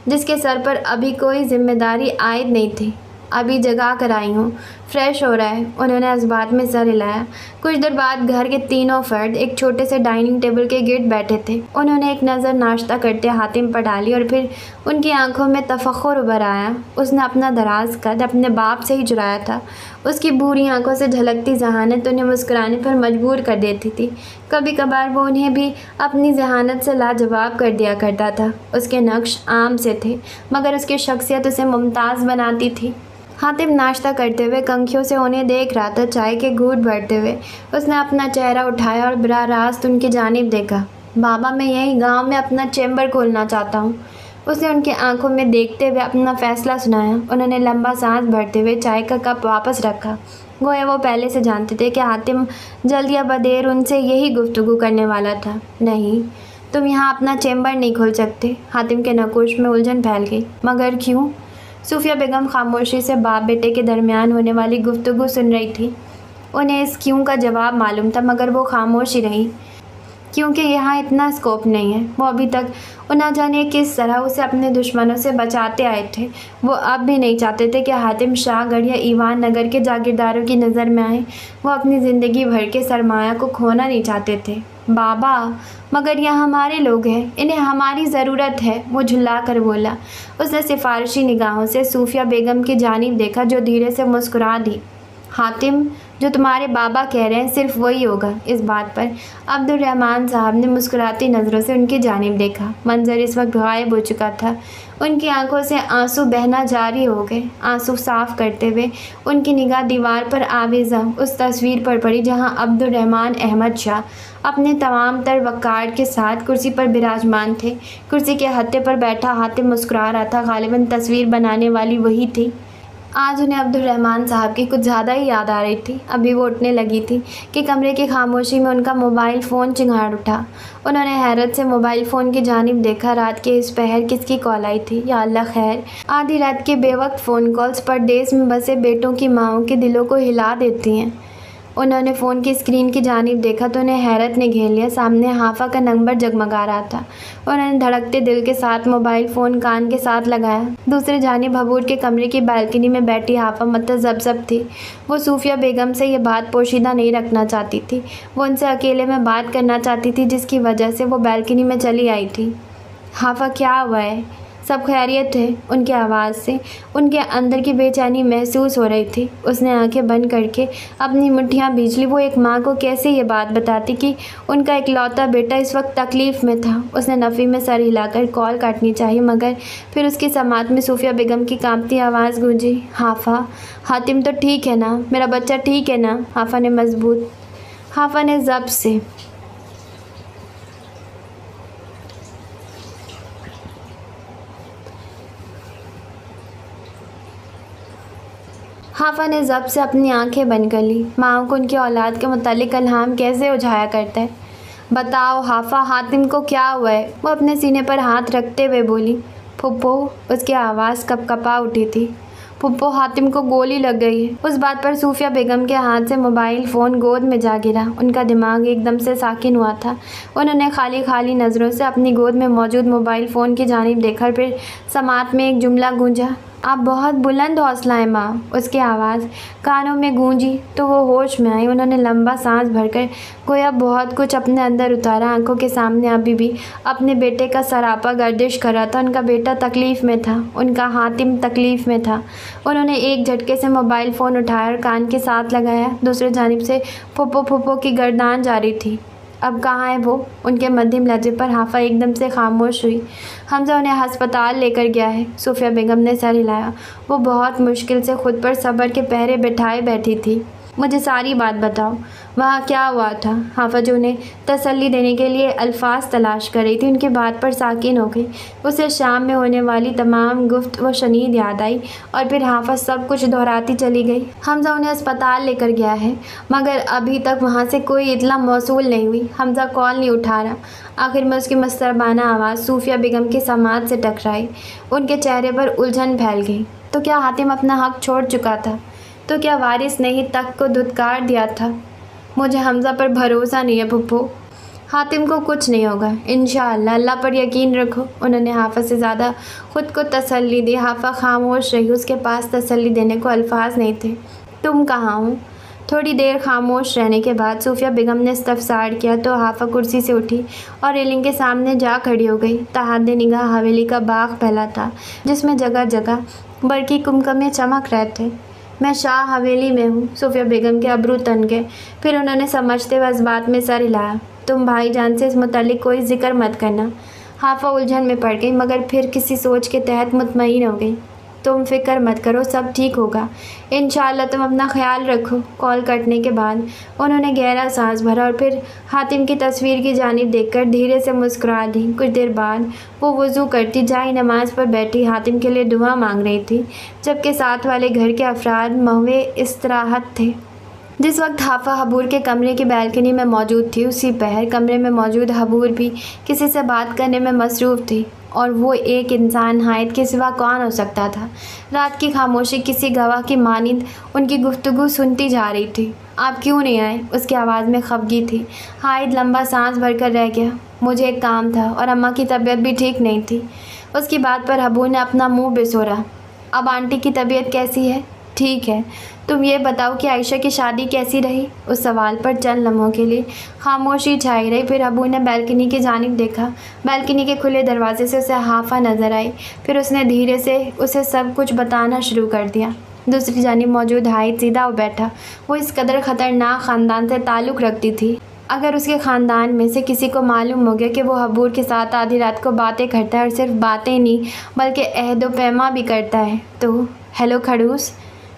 जिसके सर पर अभी कोई जिम्मेदारी आयद नहीं थी। अभी जगा कर आई हूँ, फ्रेश हो रहा है। उन्होंने इस बात में सर हिलाया। कुछ देर बाद घर के तीनों फर्द एक छोटे से डाइनिंग टेबल के गिर्द बैठे थे। उन्होंने एक नज़र नाश्ता करते हातिम पर डाली और फिर उनकी आंखों में तफक्कुर उभर आया। उसने अपना दराज कद अपने बाप से ही चुराया था। उसकी बुरी आंखों से झलकती जहानत उन्हें मुस्कुराने पर मजबूर कर देती थी। कभी कभार वो उन्हें भी अपनी जहानत से लाजवाब कर दिया करता था। उसके नक्श आम से थे मगर उसकी शख्सियत उसे मुमताज़ बनाती थी। हातिम नाश्ता करते हुए कंखियों से उन्हें देख रहा था। चाय के घूंट भरते हुए उसने अपना चेहरा उठाया और बराह रास्त उनकी जानिब देखा। बाबा, मैं यही गांव में अपना चैम्बर खोलना चाहता हूँ। उसने उनकी आंखों में देखते हुए अपना फ़ैसला सुनाया। उन्होंने लंबा सांस भरते हुए चाय का कप वापस रखा। गोया वो पहले से जानते थे कि हातिम जल्द या बदेर उनसे यही गुफ्तगू करने वाला था। नहीं, तुम यहाँ अपना चैम्बर नहीं खोल सकते। हातिम के नकोश में उलझन फैल गई। मगर क्यों? सूफिया बेगम खामोशी से बाप बेटे के दरमियान होने वाली गुफ्तगू सुन रही थी। उन्हें इस क्यों का जवाब मालूम था मगर वो खामोश ही रही क्योंकि यहाँ इतना स्कोप नहीं है। वो अभी तक न जाने किस तरह उसे अपने दुश्मनों से बचाते आए थे। वो अब भी नहीं चाहते थे कि हातिम शाहगढ़ या ईवान नगर के जागीरदारों की नज़र में आए। वो अपनी ज़िंदगी भर के सरमाया को खोना नहीं चाहते थे। बाबा, मगर यह हमारे लोग हैं, इन्हें हमारी ज़रूरत है। वो झुल्ला कर बोला। उसने सिफारिशी निगाहों से सूफिया बेगम की जानिब देखा जो धीरे से मुस्कुरा दी। हातिम, जो तुम्हारे बाबा कह रहे हैं सिर्फ वही होगा। इस बात पर अब्दुर्रहमान साहब ने मुस्कुराती नज़रों से उनकी जानिब देखा। मंजर इस वक्त गायब हो चुका था। उनकी आंखों से आंसू बहना जारी हो गए। आंसू साफ करते हुए उनकी निगाह दीवार पर आवेज़ा उस तस्वीर पर पड़ी जहां अब्दुर्रहमान अहमद शाह अपने तमाम तर वक़ार के साथ कुर्सी पर विराजमान थे। कुर्सी के हत्थे पर बैठा हातिम मुस्कुरा रहा था। गालिबन तस्वीर बनाने वाली वही थी। आज उन्हें अब्दुर्रहमान साहब की कुछ ज़्यादा ही याद आ रही थी। अभी वो उठने लगी थी कि कमरे की खामोशी में उनका मोबाइल फ़ोन चिंगाड़ उठा। उन्होंने हैरत से मोबाइल फ़ोन की जानिब देखा। रात के इस पहर किसकी कॉल आई थी? या अल्लाह खैर। आधी रात के बेवक्त फ़ोन कॉल्स परदेस में बसे बेटों की माँओं के दिलों को हिला देती हैं। उन्होंने फ़ोन की स्क्रीन की जानिब देखा तो उन्हें हैरत ने घेर लिया। सामने हाफा का नंबर जगमगा रहा था। उन्होंने धड़कते दिल के साथ मोबाइल फ़ोन कान के साथ लगाया। दूसरी जानिब हबूर के कमरे की बालकनी में बैठी हाफा मतज़ब्ज़ब थी। वो सूफिया बेगम से ये बात पोशीदा नहीं रखना चाहती थी। वो उनसे अकेले में बात करना चाहती थी, जिसकी वजह से वो बालकनी में चली आई थी। हाफा, क्या हुआ है? सब खैरियत है? उनकी आवाज़ से उनके अंदर की बेचैनी महसूस हो रही थी। उसने आंखें बंद करके अपनी मुट्ठियां बींच ली। वो एक माँ को कैसे ये बात बताती कि उनका इकलौता बेटा इस वक्त तकलीफ़ में था। उसने नफ़ी में सर हिलाकर कॉल काटनी चाहिए, मगर फिर उसकी समात में सूफिया बेगम की कांपती आवाज़ गूंजी, हाफा, हातिम तो ठीक है ना? मेरा बच्चा ठीक है ना? हाफा ने ज़ब्त से अपनी आंखें बंद कर ली। माँ को उनकी औलाद के मुतालिक अल्हाम कैसे उझाया करता है? बताओ हाफा, हातिम को क्या हुआ है? वो अपने सीने पर हाथ रखते हुए बोली। फुप्पो, उसकी आवाज़ कपकपा उठी थी। फुप्पो, हातिम को गोली लग गई है। उस बात पर सूफिया बेगम के हाथ से मोबाइल फ़ोन गोद में जा गिरा। उनका दिमाग एकदम से साकिन हुआ था। उन्होंने खाली खाली नज़रों से अपनी गोद में मौजूद मोबाइल फ़ोन की जानिब देखा। फिर समात में एक जुमला गूंजा, आप बहुत बुलंद हौसला है माँ। उसकी आवाज़ कानों में गूंजी तो वो होश में आई। उन्होंने लंबा सांस भरकर गोया बहुत कुछ अपने अंदर उतारा। आंखों के सामने अभी भी अपने बेटे का सरापा गर्दिश कर रहा था। उनका बेटा तकलीफ़ में था, उनका हातिम तकलीफ़ में था। उन्होंने एक झटके से मोबाइल फ़ोन उठाया और कान के साथ लगाया। दूसरी जानिब से फुप्पो की गर्दान जारी थी। अब कहाँ है वो? उनके मध्यम लहजे पर हाफा एकदम से खामोश हुई। हमजा उन्हें अस्पताल लेकर गया है। सूफिया बेगम ने सर हिलाया। वो बहुत मुश्किल से खुद पर सब्र के पहरे बैठाए बैठी थी। मुझे सारी बात बताओ, वहाँ क्या हुआ था? हाफा जो उन्हें तसल्ली देने के लिए अल्फाज तलाश कर रही थी, उनकी बात पर साकिन हो गई। उसे शाम में होने वाली तमाम गुफ्त व शनीद याद आई और फिर हाफा सब कुछ दोहराती चली गई। हमजा उन्हें अस्पताल लेकर गया है, मगर अभी तक वहाँ से कोई इत्तला मौसूल नहीं हुई। हमजा कॉल नहीं उठा रहा। आखिर में उसकी मस्तरबाना आवाज़ सूफिया बेगम की समात से टकराई। उनके चेहरे पर उलझन फैल गई। तो क्या हातिम अपना हक छोड़ चुका था? तो क्या वारिस ने ही तख्त को धुतकार दिया था? मुझे हमजा पर भरोसा नहीं है फुप्पो। हातिम को कुछ नहीं होगा इंशाअल्लाह, अल्लाह पर यकीन रखो। उन्होंने हाफा से ज़्यादा खुद को तसल्ली दी। हाफा खामोश रही। उसके पास तसल्ली देने को अल्फाज नहीं थे। तुम कहाँ हो? थोड़ी देर खामोश रहने के बाद सूफिया बेगम ने इस्तफसार किया तो हाफा कुर्सी से उठी और रेलिंग के सामने जा खड़ी हो गई। तहादे निगाह हवेली का बाग फैला था, जिसमें जगह जगह बरकी कुमकमे चमक रहे थे। मैं शाह हवेली में हूँ। सूफिया बेगम के अब्रू तन गए। फिर उन्होंने समझते हुए इस बात में सर हिलाया। तुम भाईजान से इस मुतालिक कोई जिक्र मत करना। हाफा उलझन में पड़ गई, मगर फिर किसी सोच के तहत मुतमईन हो गई। तुम फिक्र मत करो, सब ठीक होगा इंशाअल्लाह, तुम अपना ख्याल रखो। कॉल कटने के बाद उन्होंने गहरा सांस भरा और फिर हातिम की तस्वीर की जानिब देखकर धीरे से मुस्कुरा दी। कुछ देर बाद वो वज़ू करती जाई नमाज पर बैठी हातिम के लिए दुआ मांग रही थी, जबकि साथ वाले घर के अफराद महवे इस्तराहत थे। जिस वक्त हाफा हबूर के कमरे की बालकनी में मौजूद थी, उसी पहर कमरे में मौजूद हबूर भी किसी से बात करने में मसरूफ़ थी। और वो एक इंसान हायत के सिवा कौन हो सकता था? रात की खामोशी किसी गवाह की मानिंद उनकी गुफ्तगू सुनती जा रही थी। आप क्यों नहीं आए? उसकी आवाज़ में खफगी थी। हायद लंबा सांस भरकर रह गया। मुझे एक काम था और अम्मा की तबीयत भी ठीक नहीं थी। उसकी बात पर हबूर ने अपना मुँह बिसोरा। अब आंटी की तबीयत कैसी है? ठीक है। तुम ये बताओ कि आयशा की शादी कैसी रही? उस सवाल पर चंद लम्हों के लिए खामोशी छाई रही। फिर अबू ने बालकनी की जानिब देखा। बालकनी के खुले दरवाजे से उसे हाफा नज़र आई। फिर उसने धीरे से उसे सब कुछ बताना शुरू कर दिया। दूसरी जानिब मौजूद हायद सीधा हो बैठा। वो इस कदर ख़तरनाक ख़ानदान से ताल्लुक़ रखती थी। अगर उसके ख़ानदान में से किसी को मालूम हो गया कि वो हबूर के साथ आधी रात को बातें करता है, और सिर्फ बातें नहीं बल्कि अहद व पैमा भी करता है, तो हेलो खड़ूस,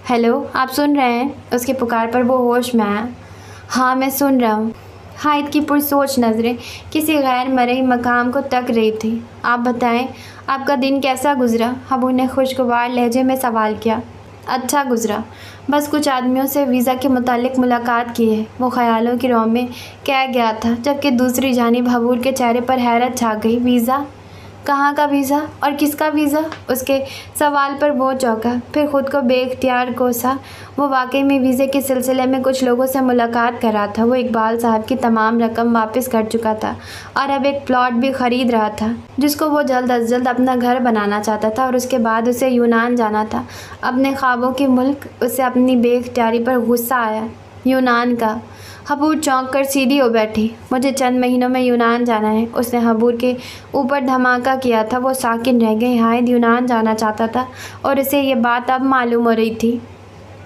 हेलो, आप सुन रहे हैं? उसकी पुकार पर वो होश में आया। हाँ, मैं सुन रहा हूँ। हायद की पुरसोच नज़रें किसी गैर मरई मकाम को तक रही थी। आप बताएं, आपका दिन कैसा गुजरा? हबू ने खुशगवार लहजे में सवाल किया। अच्छा गुजरा। बस कुछ आदमियों से वीज़ा के मुतालिक मुलाकात की है। वो ख़यालों की रौ में कह गया था, जबकि दूसरी जानिब हबूर के चेहरे पर हैरत छा गई। वीज़ा? कहाँ का वीज़ा और किसका वीज़ा? उसके सवाल पर वो चौंका, फिर ख़ुद को बेइख्तियार कोसा। वो वाकई में वीज़े के सिलसिले में कुछ लोगों से मुलाकात कर रहा था। वो इकबाल साहब की तमाम रकम वापस कर चुका था और अब एक प्लॉट भी ख़रीद रहा था, जिसको वो जल्द अज जल्द अपना घर बनाना चाहता था। और उसके बाद उसे यूनान जाना था, अपने ख्वाबों के मुल्क। उसे अपनी बेइख्तियारी पर गुस्सा आया। यूनान का? हबूर चौंक कर सीधी हो बैठी। मुझे चंद महीनों में यूनान जाना है। उसने हबूर के ऊपर धमाका किया था। वो साकिन रह गए। हायद यूनान जाना चाहता था और उसे ये बात अब मालूम हो रही थी।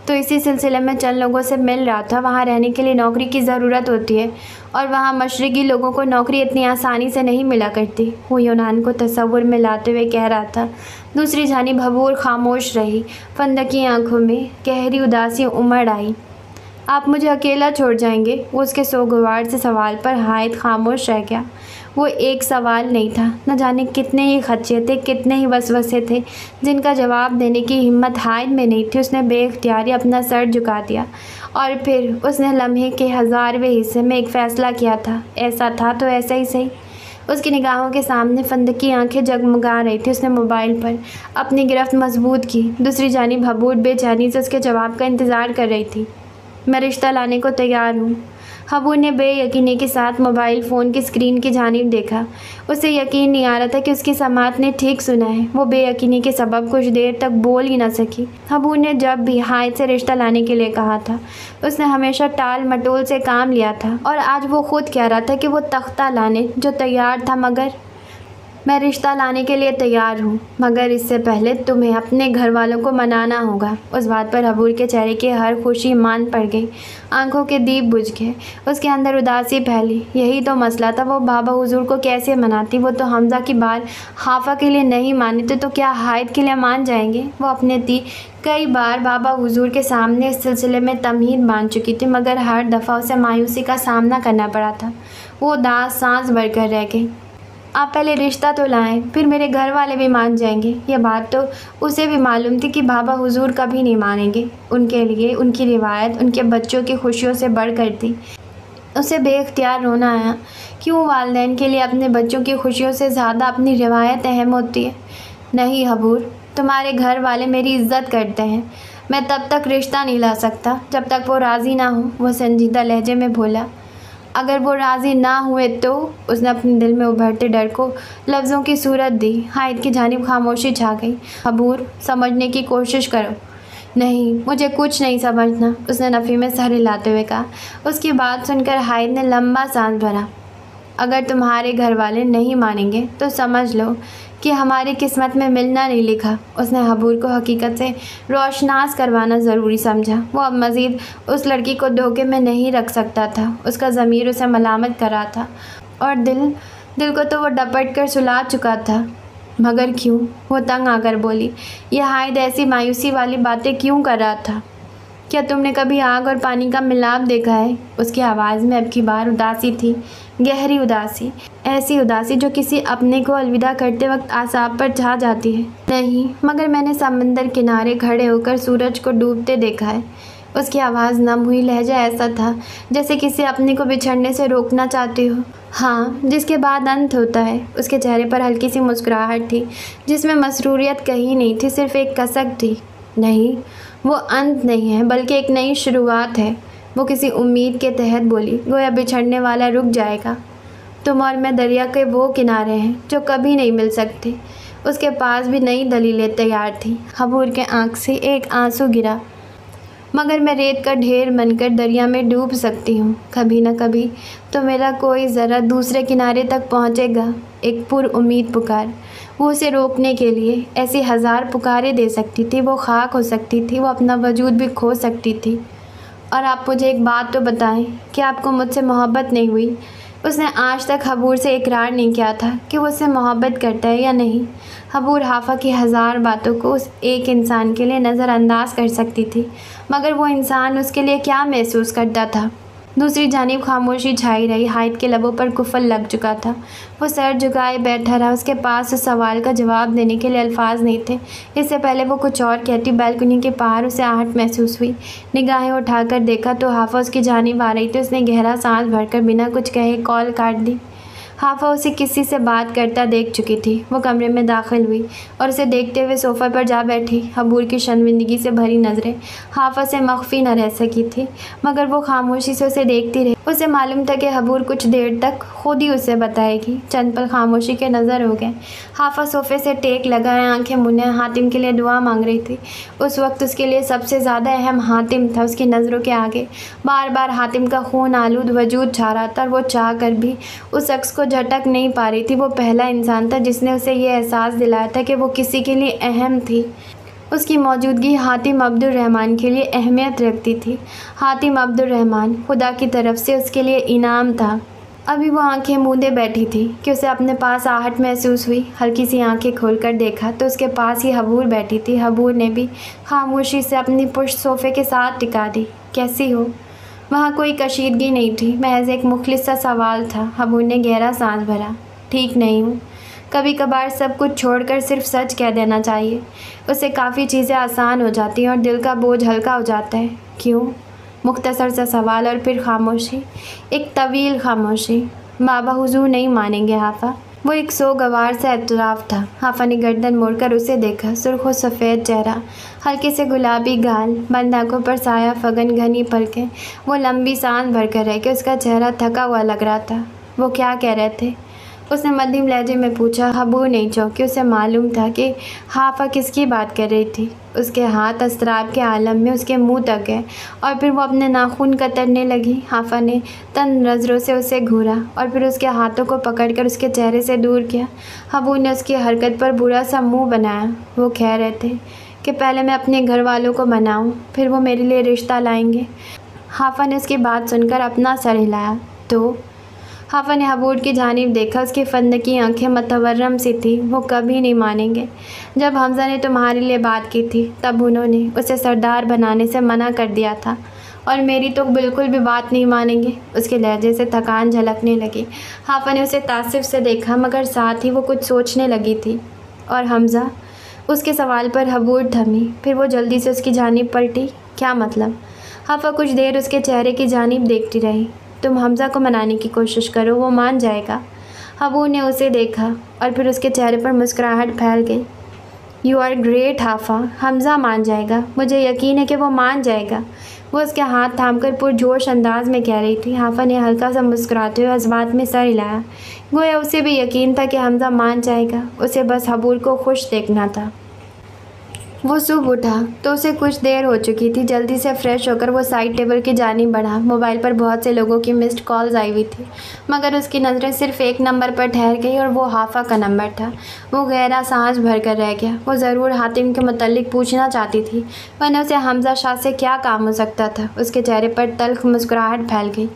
तो इसी सिलसिले में चंद लोगों से मिल रहा था। वहाँ रहने के लिए नौकरी की ज़रूरत होती है और वहाँ मशरक़ी लोगों को नौकरी इतनी आसानी से नहीं मिला करती। वो यूनान को तसव्वुर में लाते हुए कह रहा था। दूसरी जानिब हबूर खामोश रही। फंदकी आंखों में गहरी उदासी उमड़ आई। आप मुझे अकेला छोड़ जाएंगे? वो उसके सोगवार से सवाल पर हायद खामोश रह गया। वो एक सवाल नहीं था, न जाने कितने ही खदशे थे, कितने ही वसवसे थे, जिनका जवाब देने की हिम्मत हायद में नहीं थी। उसने बेइख्तियारी अपना सर झुका दिया और फिर उसने लम्हे के 1000वें हिस्से में एक फ़ैसला किया था। ऐसा था तो ऐसा ही सही। उसकी निगाहों के सामने फंदकी आंखें जगमगा रही थी। उसने मोबाइल पर अपनी गिरफ्त मजबूत की। दूसरी जानिब हबूर बेचैनी से उसके जवाब का इंतज़ार कर रही थी। मैं रिश्ता लाने को तैयार हूँ। हबूर ने बेयकीनी के साथ मोबाइल फ़ोन की स्क्रीन की जानिब देखा। उसे यकीन नहीं आ रहा था कि उसकी समात ने ठीक सुना है। वो बेयकीनी के सबब कुछ देर तक बोल ही ना सकी। हबूर ने जब भी हायद से रिश्ता लाने के लिए कहा था, उसने हमेशा टाल मटोल से काम लिया था और आज वो खुद कह रहा था कि वो तख्ता लाने जो तैयार था। मगर मैं रिश्ता लाने के लिए तैयार हूँ, मगर इससे पहले तुम्हें अपने घर वालों को मनाना होगा। उस बात पर हबूर के चेहरे की हर खुशी मान पड़ गई। आंखों के दीप बुझ गए। उसके अंदर उदासी फैली। यही तो मसला था। वो बाबा हुजूर को कैसे मनाती? वो तो हमज़ा की बात हाफा के लिए नहीं माने थे, तो क्या हायद के लिए मान जाएंगे? वो अपने कई बार बाबा हुजूर के सामने इस सिलसिले में तमहीद बांध चुकी थी, मगर हर दफ़ा उसे मायूसी का सामना करना पड़ा था। वो उदास सांस भरकर रह गई। आप पहले रिश्ता तो लाएं, फिर मेरे घर वाले भी मान जाएंगे। यह बात तो उसे भी मालूम थी कि बाबा हुजूर कभी नहीं मानेंगे। उनके लिए उनकी रिवायत उनके बच्चों की खुशियों से बढ़कर थी। उसे बेइख्तियार रोना आया। क्यों वालिदैन के लिए अपने बच्चों की खुशियों से ज़्यादा अपनी रिवायत अहम होती है? नहीं हबूर, तुम्हारे घर वाले मेरी इज़्ज़त करते हैं। मैं तब तक रिश्ता नहीं ला सकता जब तक वो राज़ी ना हो। वो संजीदा लहजे में बोला। अगर वो राज़ी ना हुए तो? उसने अपने दिल में उभरते डर को लफ्ज़ों की सूरत दी। हायद की जानिब खामोशी छा गई। हबूर, समझने की कोशिश करो। नहीं, मुझे कुछ नहीं समझना, उसने नफ़ी में सर हिलाते हुए कहा। उसकी बात सुनकर हायद ने लंबा सांस भरा। अगर तुम्हारे घर वाले नहीं मानेंगे तो समझ लो कि हमारी किस्मत में मिलना नहीं लिखा। उसने हबूर को हकीकत से रोशनास करवाना ज़रूरी समझा। वो अब मज़ीद उस लड़की को धोखे में नहीं रख सकता था। उसका ज़मीर उसे मलामत कर रहा था और दिल को तो वो डपट कर सुला चुका था। मगर क्यों? वो तंग आकर बोली। यह हायद ऐसी मायूसी वाली बातें क्यों कर रहा था? क्या तुमने कभी आग और पानी का मिलाप देखा है? उसकी आवाज़ में अब की बार उदासी थी, गहरी उदासी, ऐसी उदासी जो किसी अपने को अलविदा करते वक्त आसाब पर छा जाती है। नहीं, मगर मैंने समंदर किनारे खड़े होकर सूरज को डूबते देखा है। उसकी आवाज़ नम हुई। लहजा ऐसा था जैसे किसी अपने को बिछड़ने से रोकना चाहती हो। हाँ, जिसके बाद अंत होता है। उसके चेहरे पर हल्की सी मुस्कुराहट थी, जिसमें मसरूरियत कहीं नहीं थी, सिर्फ एक कसक थी। नहीं, वो अंत नहीं है, बल्कि एक नई शुरुआत है। वो किसी उम्मीद के तहत बोली, गोया बिछड़ने वाला रुक जाएगा। तुम और मैं दरिया के वो किनारे हैं जो कभी नहीं मिल सकते। उसके पास भी नई दलीलें तैयार थी। हबूर के आँख से एक आंसू गिरा। मगर मैं रेत का ढेर बनकर दरिया में डूब सकती हूँ। कभी न कभी तो मेरा कोई ज़रा दूसरे किनारे तक पहुँचेगा। एक पुरउम्मीद पुकार। वो उसे रोकने के लिए ऐसी 1000 पुकारें दे सकती थी। वो खाक हो सकती थी, वो अपना वजूद भी खो सकती थी। और आप मुझे एक बात तो बताएं कि आपको मुझसे मोहब्बत नहीं हुई? उसने आज तक हबूर से इकरार नहीं किया था कि वो उससे मोहब्बत करता है या नहीं। हबूर हाफा की 1000 बातों को उस एक इंसान के लिए नज़रअंदाज कर सकती थी, मगर वो इंसान उसके लिए क्या महसूस करता था? दूसरी जानिब खामोशी छाई रही। हाइद के लबों पर कुफल लग चुका था। वो सर झुकाए बैठा रहा। उसके पास उस सवाल का जवाब देने के लिए अल्फाज नहीं थे। इससे पहले वो कुछ और कहती, बालकनी के पार उसे आहट महसूस हुई। निगाहें उठाकर देखा तो हाफा उसकी जानिब आ रही थी। उसने गहरा सांस भरकर बिना कुछ कहे कॉल काट दी। हाफा उसे किसी से बात करता देख चुकी थी। वो कमरे में दाखिल हुई और उसे देखते हुए सोफ़ा पर जा बैठी। हबूर की शर्मिंदगी से भरी नज़रें हाफा से मख्फी न रह सकी थी, मगर वो खामोशी से उसे देखती रही। उसे मालूम था कि हबूर कुछ देर तक खुद ही उसे बताएगी। चंद पल खामोशी के नज़र हो गए। हाफा सोफ़े से टेक लगाए आंखें मुने हातिम के लिए दुआ मांग रही थी। उस वक्त उसके लिए सबसे ज़्यादा अहम हातिम था। उसकी नज़रों के आगे बार बार हातिम का खून आलूद वजूद छा रहा था और वो चाह कर भी उस शख्स को झटक नहीं पा रही थी। वो पहला इंसान था जिसने उसे ये एहसास दिलाया था कि वो किसी के लिए अहम थी। उसकी मौजूदगी हातिम अब्दुल रहमान के लिए अहमियत रखती थी। हातिम अब्दुल रहमान खुदा की तरफ से उसके लिए इनाम था। अभी वो आंखें मूंदे बैठी थी कि उसे अपने पास आहट महसूस हुई। हल्की सी आंखें खोलकर देखा तो उसके पास ही हबूर बैठी थी। हबूर ने भी खामोशी से अपनी पुश्त सोफ़े के साथ टिका दी। कैसी हो? वहाँ कोई कशीदगी नहीं थी, महज एक मुखलिस सा सवाल था। हबूर ने गहरा सांस भरा। ठीक नहीं हूँ। कभी कभार सब कुछ छोड़कर सिर्फ सच कह देना चाहिए। उससे काफ़ी चीज़ें आसान हो जाती हैं और दिल का बोझ हल्का हो जाता है। क्यों? मुख्तसर सा सवाल और फिर खामोशी, एक तवील खामोशी। बाबा हुजूर नहीं मानेंगे हाफा। वो एक सोगवार सा एतराफ़ था। हाफा ने गर्दन मोड़कर उसे देखा। सुर्ख व सफ़ेद चेहरा, हल्के से गुलाबी गाल, बंद आँखों पर साया फगन, घनी पलकें। वो लंबी सांस भरकर रह के उसका चेहरा थका हुआ लग रहा था। वो क्या कह रहे थे? उसने मध्यम लहजे में पूछा। हबूर नहीं चौंकी। उसे मालूम था कि हाफा किसकी बात कर रही थी। उसके हाथ अस्राब के आलम में उसके मुंह तक गए और फिर वो अपने नाखून कतरने लगी। हाफा ने तंग नज़रों से उसे घूरा और फिर उसके हाथों को पकड़कर उसके चेहरे से दूर किया। हबूर ने उसकी हरकत पर बुरा सा मुँह बनाया। वो कह रहे थे कि पहले मैं अपने घर वालों को मनाऊँ, फिर वो मेरे लिए रिश्ता लाएंगे। हाफा ने उसकी बात सुनकर अपना सर हिलाया। तो हाफा ने हबूर की जानिब देखा। उसकी फंदकी आंखें मतवर्रम सी थी। वो कभी नहीं मानेंगे। जब हमज़ा ने तुम्हारे लिए बात की थी तब उन्होंने उसे सरदार बनाने से मना कर दिया था, और मेरी तो बिल्कुल भी बात नहीं मानेंगे। उसके लहजे से थकान झलकने लगी। हाफा ने उसे तासिफ से देखा, मगर साथ ही वो कुछ सोचने लगी थी। और हमज़ा? उसके सवाल पर हबूर थमी। फिर वो जल्दी से उसकी जानिब पलटी। क्या मतलब? हाफा कुछ देर उसके चेहरे की जानिब देखती रही। तुम हमज़ा को मनाने की कोशिश करो, वो मान जाएगा। हबूर ने उसे देखा और फिर उसके चेहरे पर मुस्कुराहट फैल गई। यू आर ग्रेट हाफा। हमज़ा मान जाएगा, मुझे यकीन है कि वो मान जाएगा। वो उसके हाथ थामकर पुरजोश अंदाज में कह रही थी। हाफा ने हल्का सा मुस्कुराते हुए इस बात में सर हिलाया। गोया उसे भी यकीन था कि हमज़ा मान जाएगा। उसे बस हबूर को खुश देखना था। वो सुबह उठा तो उसे कुछ देर हो चुकी थी। जल्दी से फ्रेश होकर वो साइड टेबल की जानिब बढ़ा। मोबाइल पर बहुत से लोगों की मिस्ड कॉल्स आई हुई थी, मगर उसकी नज़रें सिर्फ एक नंबर पर ठहर गई और वो हाफा का नंबर था। वो गहरा सांस भर कर रह गया। वो ज़रूर हातिम के मुतल्लिक पूछना चाहती थी, वरना उसे हमज़ा शाह से क्या काम हो सकता था। उसके चेहरे पर तल्ख मुस्कुराहट फैल गई।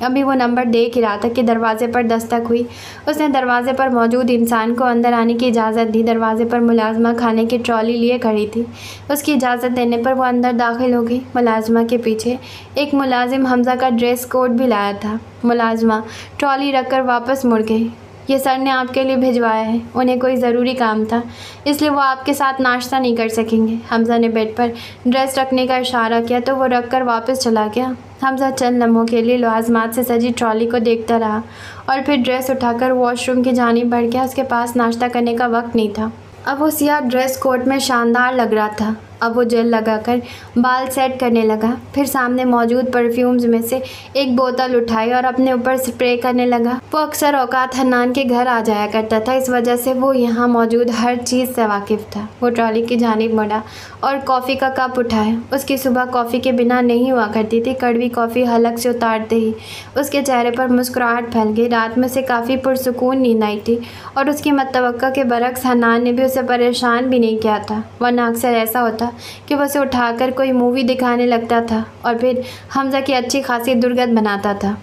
अभी वो नंबर देख ही रहा था कि दरवाज़े पर दस्तक हुई। उसने दरवाज़े पर मौजूद इंसान को अंदर आने की इजाज़त दी। दरवाज़े पर मुलाजमा खाने की ट्रॉली लिए खड़ी थी। उसकी इजाज़त देने पर वो अंदर दाखिल हो गई। मुलाजमा के पीछे एक मुलाजिम हमज़ा का ड्रेस कोड भी लाया था। मुलाजमा ट्रॉली रखकर वापस मुड़ गई। ये सर ने आपके लिए भिजवाया है, उन्हें कोई ज़रूरी काम था, इसलिए वो आपके साथ नाश्ता नहीं कर सकेंगे। हमज़ा ने बेड पर ड्रेस रखने का इशारा किया तो वो रख कर वापस चला गया। हमज़ा चंद लम्हों के लिए लवाजमात से सजी ट्रॉली को देखता रहा और फिर ड्रेस उठाकर वॉशरूम की जानिब बढ़ गया। उसके पास नाश्ता करने का वक्त नहीं था। अब वो सियाह ड्रेस कोट में शानदार लग रहा था। अब वो जेल लगाकर बाल सेट करने लगा। फिर सामने मौजूद परफ्यूम्स में से एक बोतल उठाई और अपने ऊपर स्प्रे करने लगा। वो अक्सर औकात हन्नान के घर आ जाया करता था, इस वजह से वो यहाँ मौजूद हर चीज़ से वाकिफ़ था। वो ट्रॉली की जानिब मुड़ा और कॉफ़ी का कप उठाया। उसकी सुबह कॉफ़ी के बिना नहीं हुआ करती थी। कड़वी कॉफ़ी हलक से उतारते ही उसके चेहरे पर मुस्कुराहट फैल गई। रात में से काफ़ी पुरसुकून नींद आई थी और उसकी मतवक्का के बरक्स हन्नान ने भी उसे परेशान भी नहीं किया था, वरना अक्सर ऐसा होता कि वो उसे उठाकर कोई मूवी दिखाने लगता था और फिर हमज़ा की अच्छी खासी दुर्गत बनाता था।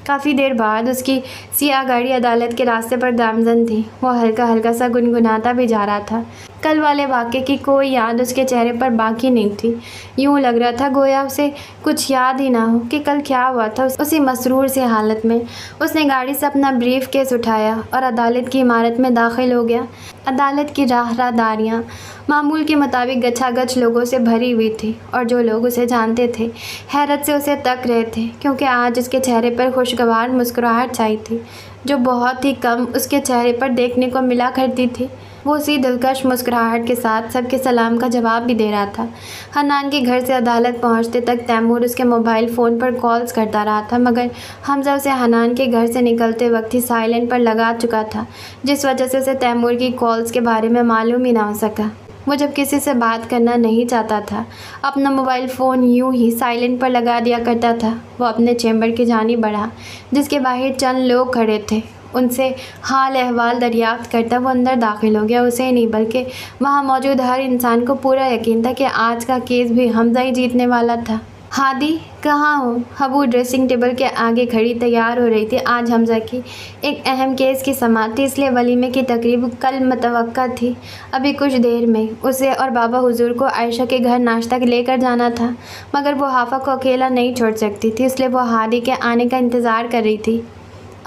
काफ़ी देर बाद उसकी सियाह गाड़ी अदालत के रास्ते पर गामजन थी। वो हल्का हल्का सा गुनगुनाता भी जा रहा था। कल वाले वाक़े की कोई याद उसके चेहरे पर बाकी नहीं थी। यूँ लग रहा था गोया उसे कुछ याद ही ना हो कि कल क्या हुआ था। उसी मसरूर सी हालत में उसने गाड़ी से अपना ब्रीफ केस उठाया और अदालत की इमारत में दाखिल हो गया। अदालत की राहदारियाँ मामूल के मुताबिक गच्छागछ लोगों से भरी हुई थी और जो लोग उसे जानते थे हैरत से उसे तक रहे थे, क्योंकि आज उसके चेहरे पर खुशगवार मुस्कुराहट छाई थी जो बहुत ही कम उसके चेहरे पर देखने को मिला करती थी। वो उसी दिलकश मुस्कुराहट के साथ सबके सलाम का जवाब भी दे रहा था। हन्नान के घर से अदालत पहुंचते तक तैमूर उसके मोबाइल फ़ोन पर कॉल्स करता रहा था, मगर हमज़ा उसे हन्नान के घर से निकलते वक्त ही साइलेंट पर लगा चुका था, जिस वजह से उसे तैमूर की कॉल्स के बारे में मालूम ही ना हो सका। वो जब किसी से बात करना नहीं चाहता था अपना मोबाइल फ़ोन यूं ही साइलेंट पर लगा दिया करता था। वो अपने चैम्बर की जानिब बढ़ा, जिसके बाहर चंद लोग खड़े थे। उनसे हाल अहवाल दरियाफ्त करता वो अंदर दाखिल हो गया। उसे नहीं बल्कि वहाँ मौजूद हर इंसान को पूरा यकीन था कि आज का केस भी हमज़ा ही जीतने वाला था। हादी कहाँ हो? हबू ड्रेसिंग टेबल के आगे खड़ी तैयार हो रही थी। आज हमज़ा की एक अहम केस की समाअत थी, इसलिए वलीमे की तकरीब कल मुतवक्का थी। अभी कुछ देर में उसे और बाबा हुजूर को आयशा के घर नाश्ता लेकर जाना था, मगर वो हाफा को अकेला नहीं छोड़ सकती थी, इसलिए वो हादी के आने का इंतज़ार कर रही थी।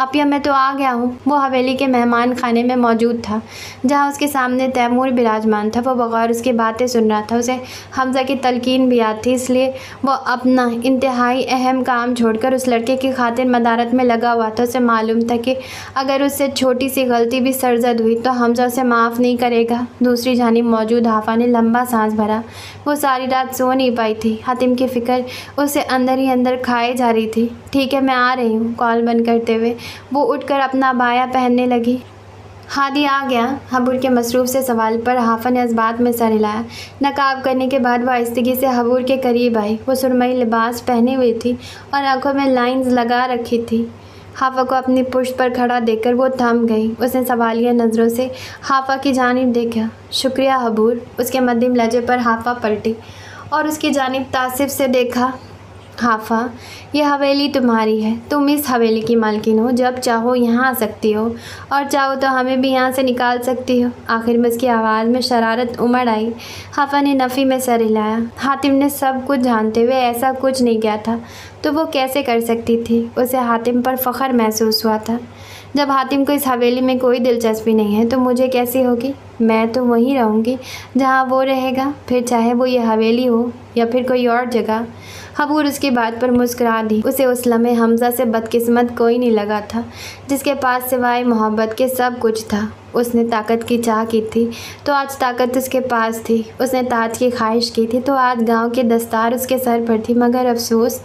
अपिया मैं तो आ गया हूँ। वो हवेली के मेहमान खाने में मौजूद था, जहाँ उसके सामने तैमूर विराजमान था। वो बगैर उसकी बातें सुन रहा था। उसे हमज़ा की तलकीन भी याद थी, इसलिए वो अपना इंतहाई अहम काम छोड़कर उस लड़के की खातिर मदारत में लगा हुआ था। उसे मालूम था कि अगर उससे छोटी सी गलती भी सरजद हुई तो हमज़ा उसे माफ़ नहीं करेगा। दूसरी जानिब मौजूद हाफा ने लंबा सांस भरा। वो सारी रात सो नहीं पाई थी। हातिम की फ़िक्र उसे अंदर ही अंदर खाए जा रही थी। ठीक है, मैं आ रही हूँ। कॉल बंद करते हुए वो उठकर अपना अबाया पहनने लगी। हादी आ गया? हबूर के मसरूफ़ से सवाल पर हाफा ने इस बात में सर हिलाया। नकाब करने के बाद वह आहिस्तगी से हबूर के करीब आई। वो सुरमई लिबास पहनी हुई थी और आंखों में लाइंस लगा रखी थी। हाफा को अपनी पुश्त पर खड़ा देखकर वो थम गई। उसने सवालिया नज़रों से हाफा की जानिब देखा। शुक्रिया हबूर। उसके मध्यम लहजे पर हाफा पलटी और उसकी जानिब तासिफ से देखा। हाफा, यह हवेली तुम्हारी है, तुम इस हवेली की मालकिन हो। जब चाहो यहाँ आ सकती हो और चाहो तो हमें भी यहाँ से निकाल सकती हो। आखिर में उसकी आवाज़ में शरारत उमड़ आई। हाफा ने नफ़ी में सर हिलाया। हातिम ने सब कुछ जानते हुए ऐसा कुछ नहीं किया था तो वो कैसे कर सकती थी? उसे हातिम पर फ़ख्र महसूस हुआ था। जब हातिम को इस हवेली में कोई दिलचस्पी नहीं है तो मुझे कैसी होगी? मैं तो वहीं रहूँगी जहाँ वो रहेगा, फिर चाहे वो ये हवेली हो या फिर कोई और जगह। हबूर उसकी बात पर मुस्कुरा दी। उसे उस लम्हे हमज़ा से बदकिस्मत कोई नहीं लगा था, जिसके पास सिवाय मोहब्बत के सब कुछ था। उसने ताकत की चाह की थी तो आज ताकत उसके पास थी। उसने ताज की ख्वाहिश की थी तो आज गांव की दस्तार उसके सर पर थी। मगर अफसोस,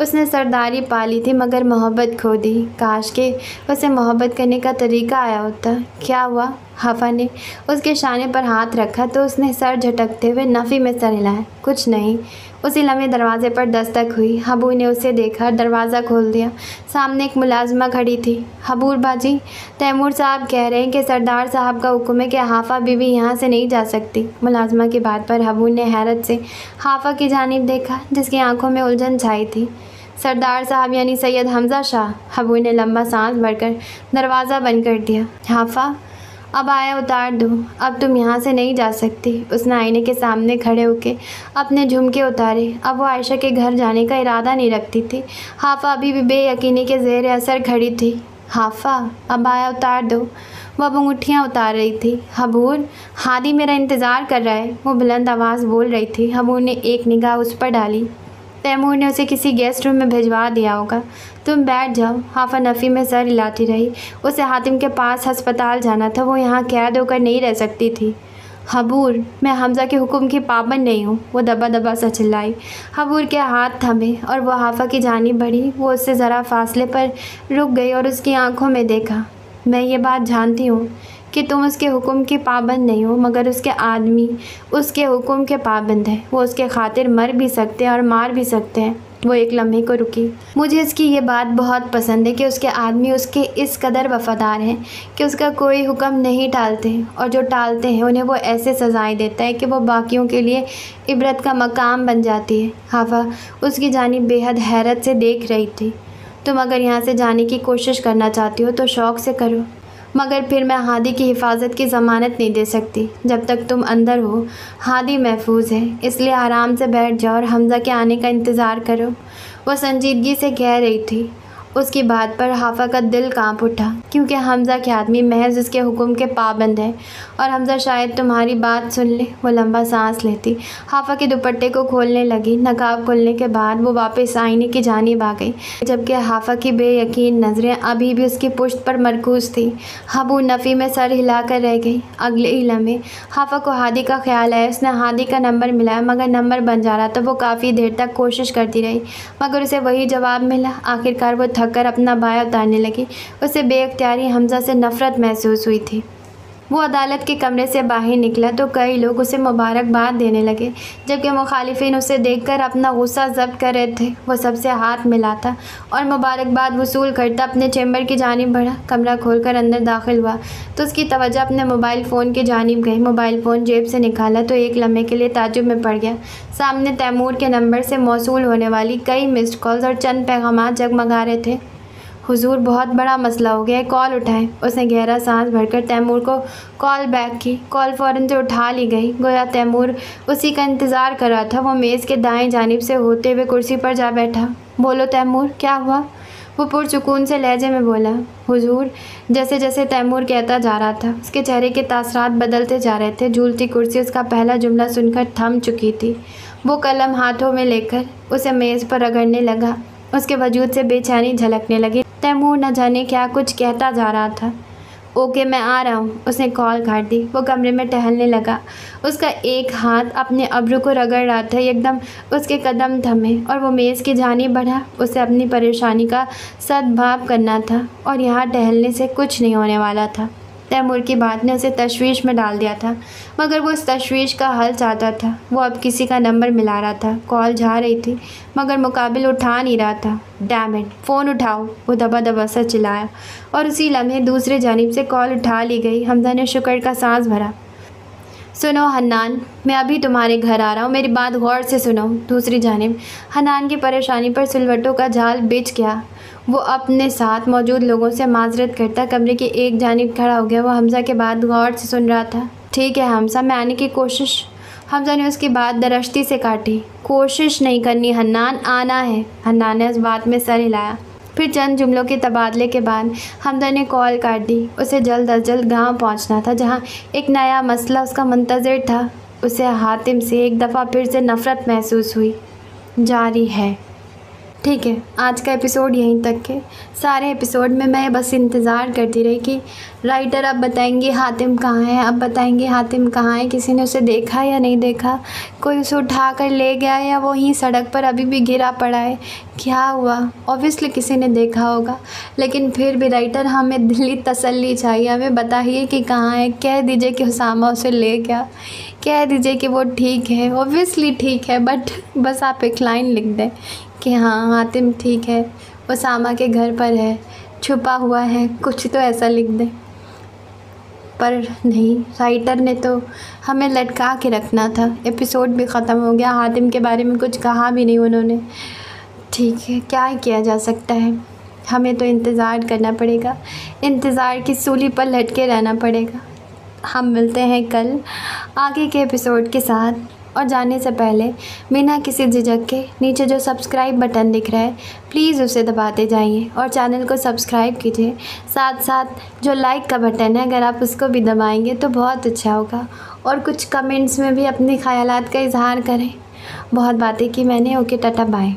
उसने सरदारी पाली थी मगर मोहब्बत खो दी। काश के उसे मोहब्बत करने का तरीका आया होता। क्या हुआ? हाफा ने उसके शाने पर हाथ रखा तो उसने सर झटकते हुए नफ़ी में सर हिलाया। कुछ नहीं। उसी लम्हे दरवाजे पर दस्तक हुई। हबू ने उसे देखा, दरवाज़ा खोल दिया। सामने एक मुलाजमा खड़ी थी। हबूर बाजी, तैमूर साहब कह रहे हैं कि सरदार साहब का हुक्म है कि हाफा बीवी यहाँ से नहीं जा सकती। मुलाजमा की बात पर हबू ने हैरत से हाफा की जानिब देखा, जिसकी आंखों में उलझन छाई थी। सरदार साहब यानी सैयद हमज़ा शाह? हबू ने लंबा सांस भरकर दरवाज़ा बंद कर दिया। हाफा, अब आया उतार दो, अब तुम यहाँ से नहीं जा सकती। उसने आईने के सामने खड़े होकर अपने झुमके उतारे। अब वो आयशा के घर जाने का इरादा नहीं रखती थी। हाफा अभी भी बेयकीनी के ज़ेर असर खड़ी थी। हाफा, अब आया उतार दो। वह अब अंगूठियाँ उतार रही थी। हबूर, हादी मेरा इंतज़ार कर रहा है, वो बुलंद आवाज़ बोल रही थी। हबूर ने एक निगाह उस पर डाली। तैमूर ने उसे किसी गेस्ट रूम में भिजवा दिया होगा। तुम बैठ जाओ। हाफा नफ़ी में सर हिलाती रही। उसे हातिम के पास अस्पताल जाना था, वो यहाँ कैद होकर नहीं रह सकती थी। हबूर, मैं हमज़ा के हुक्म की पाबंद नहीं हूँ, वो दबा दबा सा चिल्लाई। हबूर के हाथ थमे और वो हाफा की जानिब बढ़ी। वो उससे ज़रा फासले पर रुक गई और उसकी आंखों में देखा। मैं ये बात जानती हूँ कि तुम उसके हुक्म की पाबंद नहीं हो, मगर उसके आदमी उसके हुक्म के पाबंद है। वो उसके खातिर मर भी सकते हैं और मार भी सकते हैं। वो एक लम्हे को रुकी। मुझे इसकी ये बात बहुत पसंद है कि उसके आदमी उसके इस कदर वफ़ादार हैं कि उसका कोई हुक्म नहीं टालते, और जो टालते हैं उन्हें वो ऐसे सज़ाएं देता है कि वो बाकियों के लिए इबरत का मकाम बन जाती है। हाफा उसकी जानिब बेहद हैरत से देख रही थी। तुम अगर यहाँ से जाने की कोशिश करना चाहती हो तो शौक़ से करो। मगर फिर मैं हादी की हिफाजत की ज़मानत नहीं दे सकती। जब तक तुम अंदर हो हादी महफूज है, इसलिए आराम से बैठ जाओ और हमज़ा के आने का इंतज़ार करो। वो संजीदगी से कह रही थी। उसकी बात पर हाफा का दिल कांप उठा, क्योंकि हमज़ा के आदमी महज उसके हुक्म के पाबंद हैं और हमज़ा शायद तुम्हारी बात सुन ले। वो लंबा सांस लेती हाफा के दुपट्टे को खोलने लगी। नकाब खोलने के बाद वो वापस आईने की जानिब आ गई, जबकि हाफा की बेयकीन नज़रें अभी भी उसकी पुश्त पर मरकूज़ थी। अबू नफ़ी में सर हिलाकर रह गई। अगले ही लम्हे हाफा को हादी का ख्याल आया। उसने हादी का नंबर मिलाया, मगर नंबर बन जा रहा था। वो काफ़ी देर तक कोशिश करती रही, मगर उसे वही जवाब मिला। आखिरकार वो कर अपना बाया उतारने लगी। उसे बेअख्तियारी हमज़ा से नफ़रत महसूस हुई थी। वो अदालत के कमरे से बाहर निकला तो कई लोग उसे मुबारकबाद देने लगे, जबकि मुखालिफिन उसे देखकर अपना गुस्सा ज़ब्त कर रहे थे। वो सबसे हाथ मिलाता और मुबारकबाद वसूल करता अपने चैम्बर की जानिब बढ़ा। कमरा खोलकर अंदर दाखिल हुआ तो उसकी तवज्जो अपने मोबाइल फ़ोन की जानिब गई। मोबाइल फ़ोन जेब से निकाला तो एक लम्हे के लिए ताज्जुब में पड़ गया। सामने तैमूर के नंबर से मौसूल होने वाली कई मिस्ड कॉल्स और चंद पैगामात जगमगा रहे थे। हुजूर, बहुत बड़ा मसला हो गया है, कॉल उठाएं। उसने गहरा सांस भरकर तैमूर को कॉल बैक की। कॉल फ़ौरन से उठा ली गई, गोया तैमूर उसी का इंतज़ार कर रहा था। वो मेज़ के दाएं जानिब से होते हुए कुर्सी पर जा बैठा। बोलो तैमूर, क्या हुआ? वो पुरसुकून से लहजे में बोला। हुजूर, जैसे जैसे तैमूर कहता जा रहा था उसके चेहरे के तासरात बदलते जा रहे थे। झूलती कुर्सी उसका पहला जुमला सुनकर थम चुकी थी। वो कलम हाथों में लेकर उसे मेज़ पर रगड़ने लगा। उसके वजूद से बेचैनी झलकने लगी। तैमूर न जाने क्या कुछ कहता जा रहा था। ओके, मैं आ रहा हूँ। उसने कॉल काट दी। वो कमरे में टहलने लगा। उसका एक हाथ अपने अब्रू को रगड़ रहा था। एकदम उसके कदम थमे और वो मेज़ की जानिब बढ़ा। उसे अपनी परेशानी का सद्भाव करना था और यहाँ टहलने से कुछ नहीं होने वाला था। तैमूर की बात ने उसे तशवीश में डाल दिया था, मगर वो उस तशवीश का हल चाहता था। वो अब किसी का नंबर मिला रहा था। कॉल जा रही थी, मगर मुकाबिल उठा नहीं रहा था। डैम इट, फ़ोन उठाओ, वो दबा दबा सा चिल्लाया और उसी लम्हे दूसरी जानिब से कॉल उठा ली गई। हमज़ा ने शुक्र का सांस भरा। सुनो हन्नान, मैं अभी तुम्हारे घर आ रहा हूँ, मेरी बात गौर से सुनो। दूसरी जानिब हन्नान की परेशानी पर सिलवटों का जाल बिछ गया। वो अपने साथ मौजूद लोगों से माजरत करता कमरे की एक जानिब खड़ा हो गया। वो हमज़ा के बात गौर से सुन रहा था। ठीक है हमज़ा, मैं आने की कोशिश। हमज़ा ने उसकी बात दरश्ती से काटी। कोशिश नहीं करनी हन्नान, आना है। हन्नान ने इस बात में सर हिलाया। फिर चंद जुमलों के तबादले के बाद हमज़ा ने कॉल काट दी। उसे जल्द अज जल्द गाँव पहुँचना था, जहाँ एक नया मसला उसका मुंतज़िर था। उसे हातिम से एक दफ़ा फिर से नफ़रत महसूस हुई। जारी है। ठीक है, आज का एपिसोड यहीं तक है। सारे एपिसोड में मैं बस इंतज़ार करती रही कि राइटर अब बताएंगे हातिम कहाँ है, अब बताएंगे हातिम कहाँ है। किसी ने उसे देखा या नहीं देखा, कोई उसे उठा कर ले गया या वो वहीं सड़क पर अभी भी गिरा पड़ा है, क्या हुआ? ऑब्वियसली किसी ने देखा होगा, लेकिन फिर भी राइटर हमें दिली तसल्ली चाहिए। हमें बताइए कि कहाँ है। कह दीजिए कि उसामा उसे ले गया, कह दीजिए कि वो ठीक है। ऑब्वियसली ठीक है, बट बस आप एक लाइन लिख दें कि हाँ हातिम ठीक है, उसामा के घर पर है, छुपा हुआ है, कुछ तो ऐसा लिख दें। पर नहीं, राइटर ने तो हमें लटका के रखना था। एपिसोड भी ख़त्म हो गया, हातिम के बारे में कुछ कहा भी नहीं उन्होंने। ठीक है, क्या किया जा सकता है, हमें तो इंतज़ार करना पड़ेगा, इंतज़ार की सूली पर लटके रहना पड़ेगा। हम मिलते हैं कल आगे के एपिसोड के साथ। और जाने से पहले बिना किसी झिझक के नीचे जो सब्सक्राइब बटन दिख रहा है प्लीज़ उसे दबाते जाइए और चैनल को सब्सक्राइब कीजिए। साथ साथ जो लाइक का बटन है अगर आप उसको भी दबाएंगे तो बहुत अच्छा होगा। और कुछ कमेंट्स में भी अपने ख़यालात का इजहार करें। बहुत बातें की मैंने। Okay, tata bye.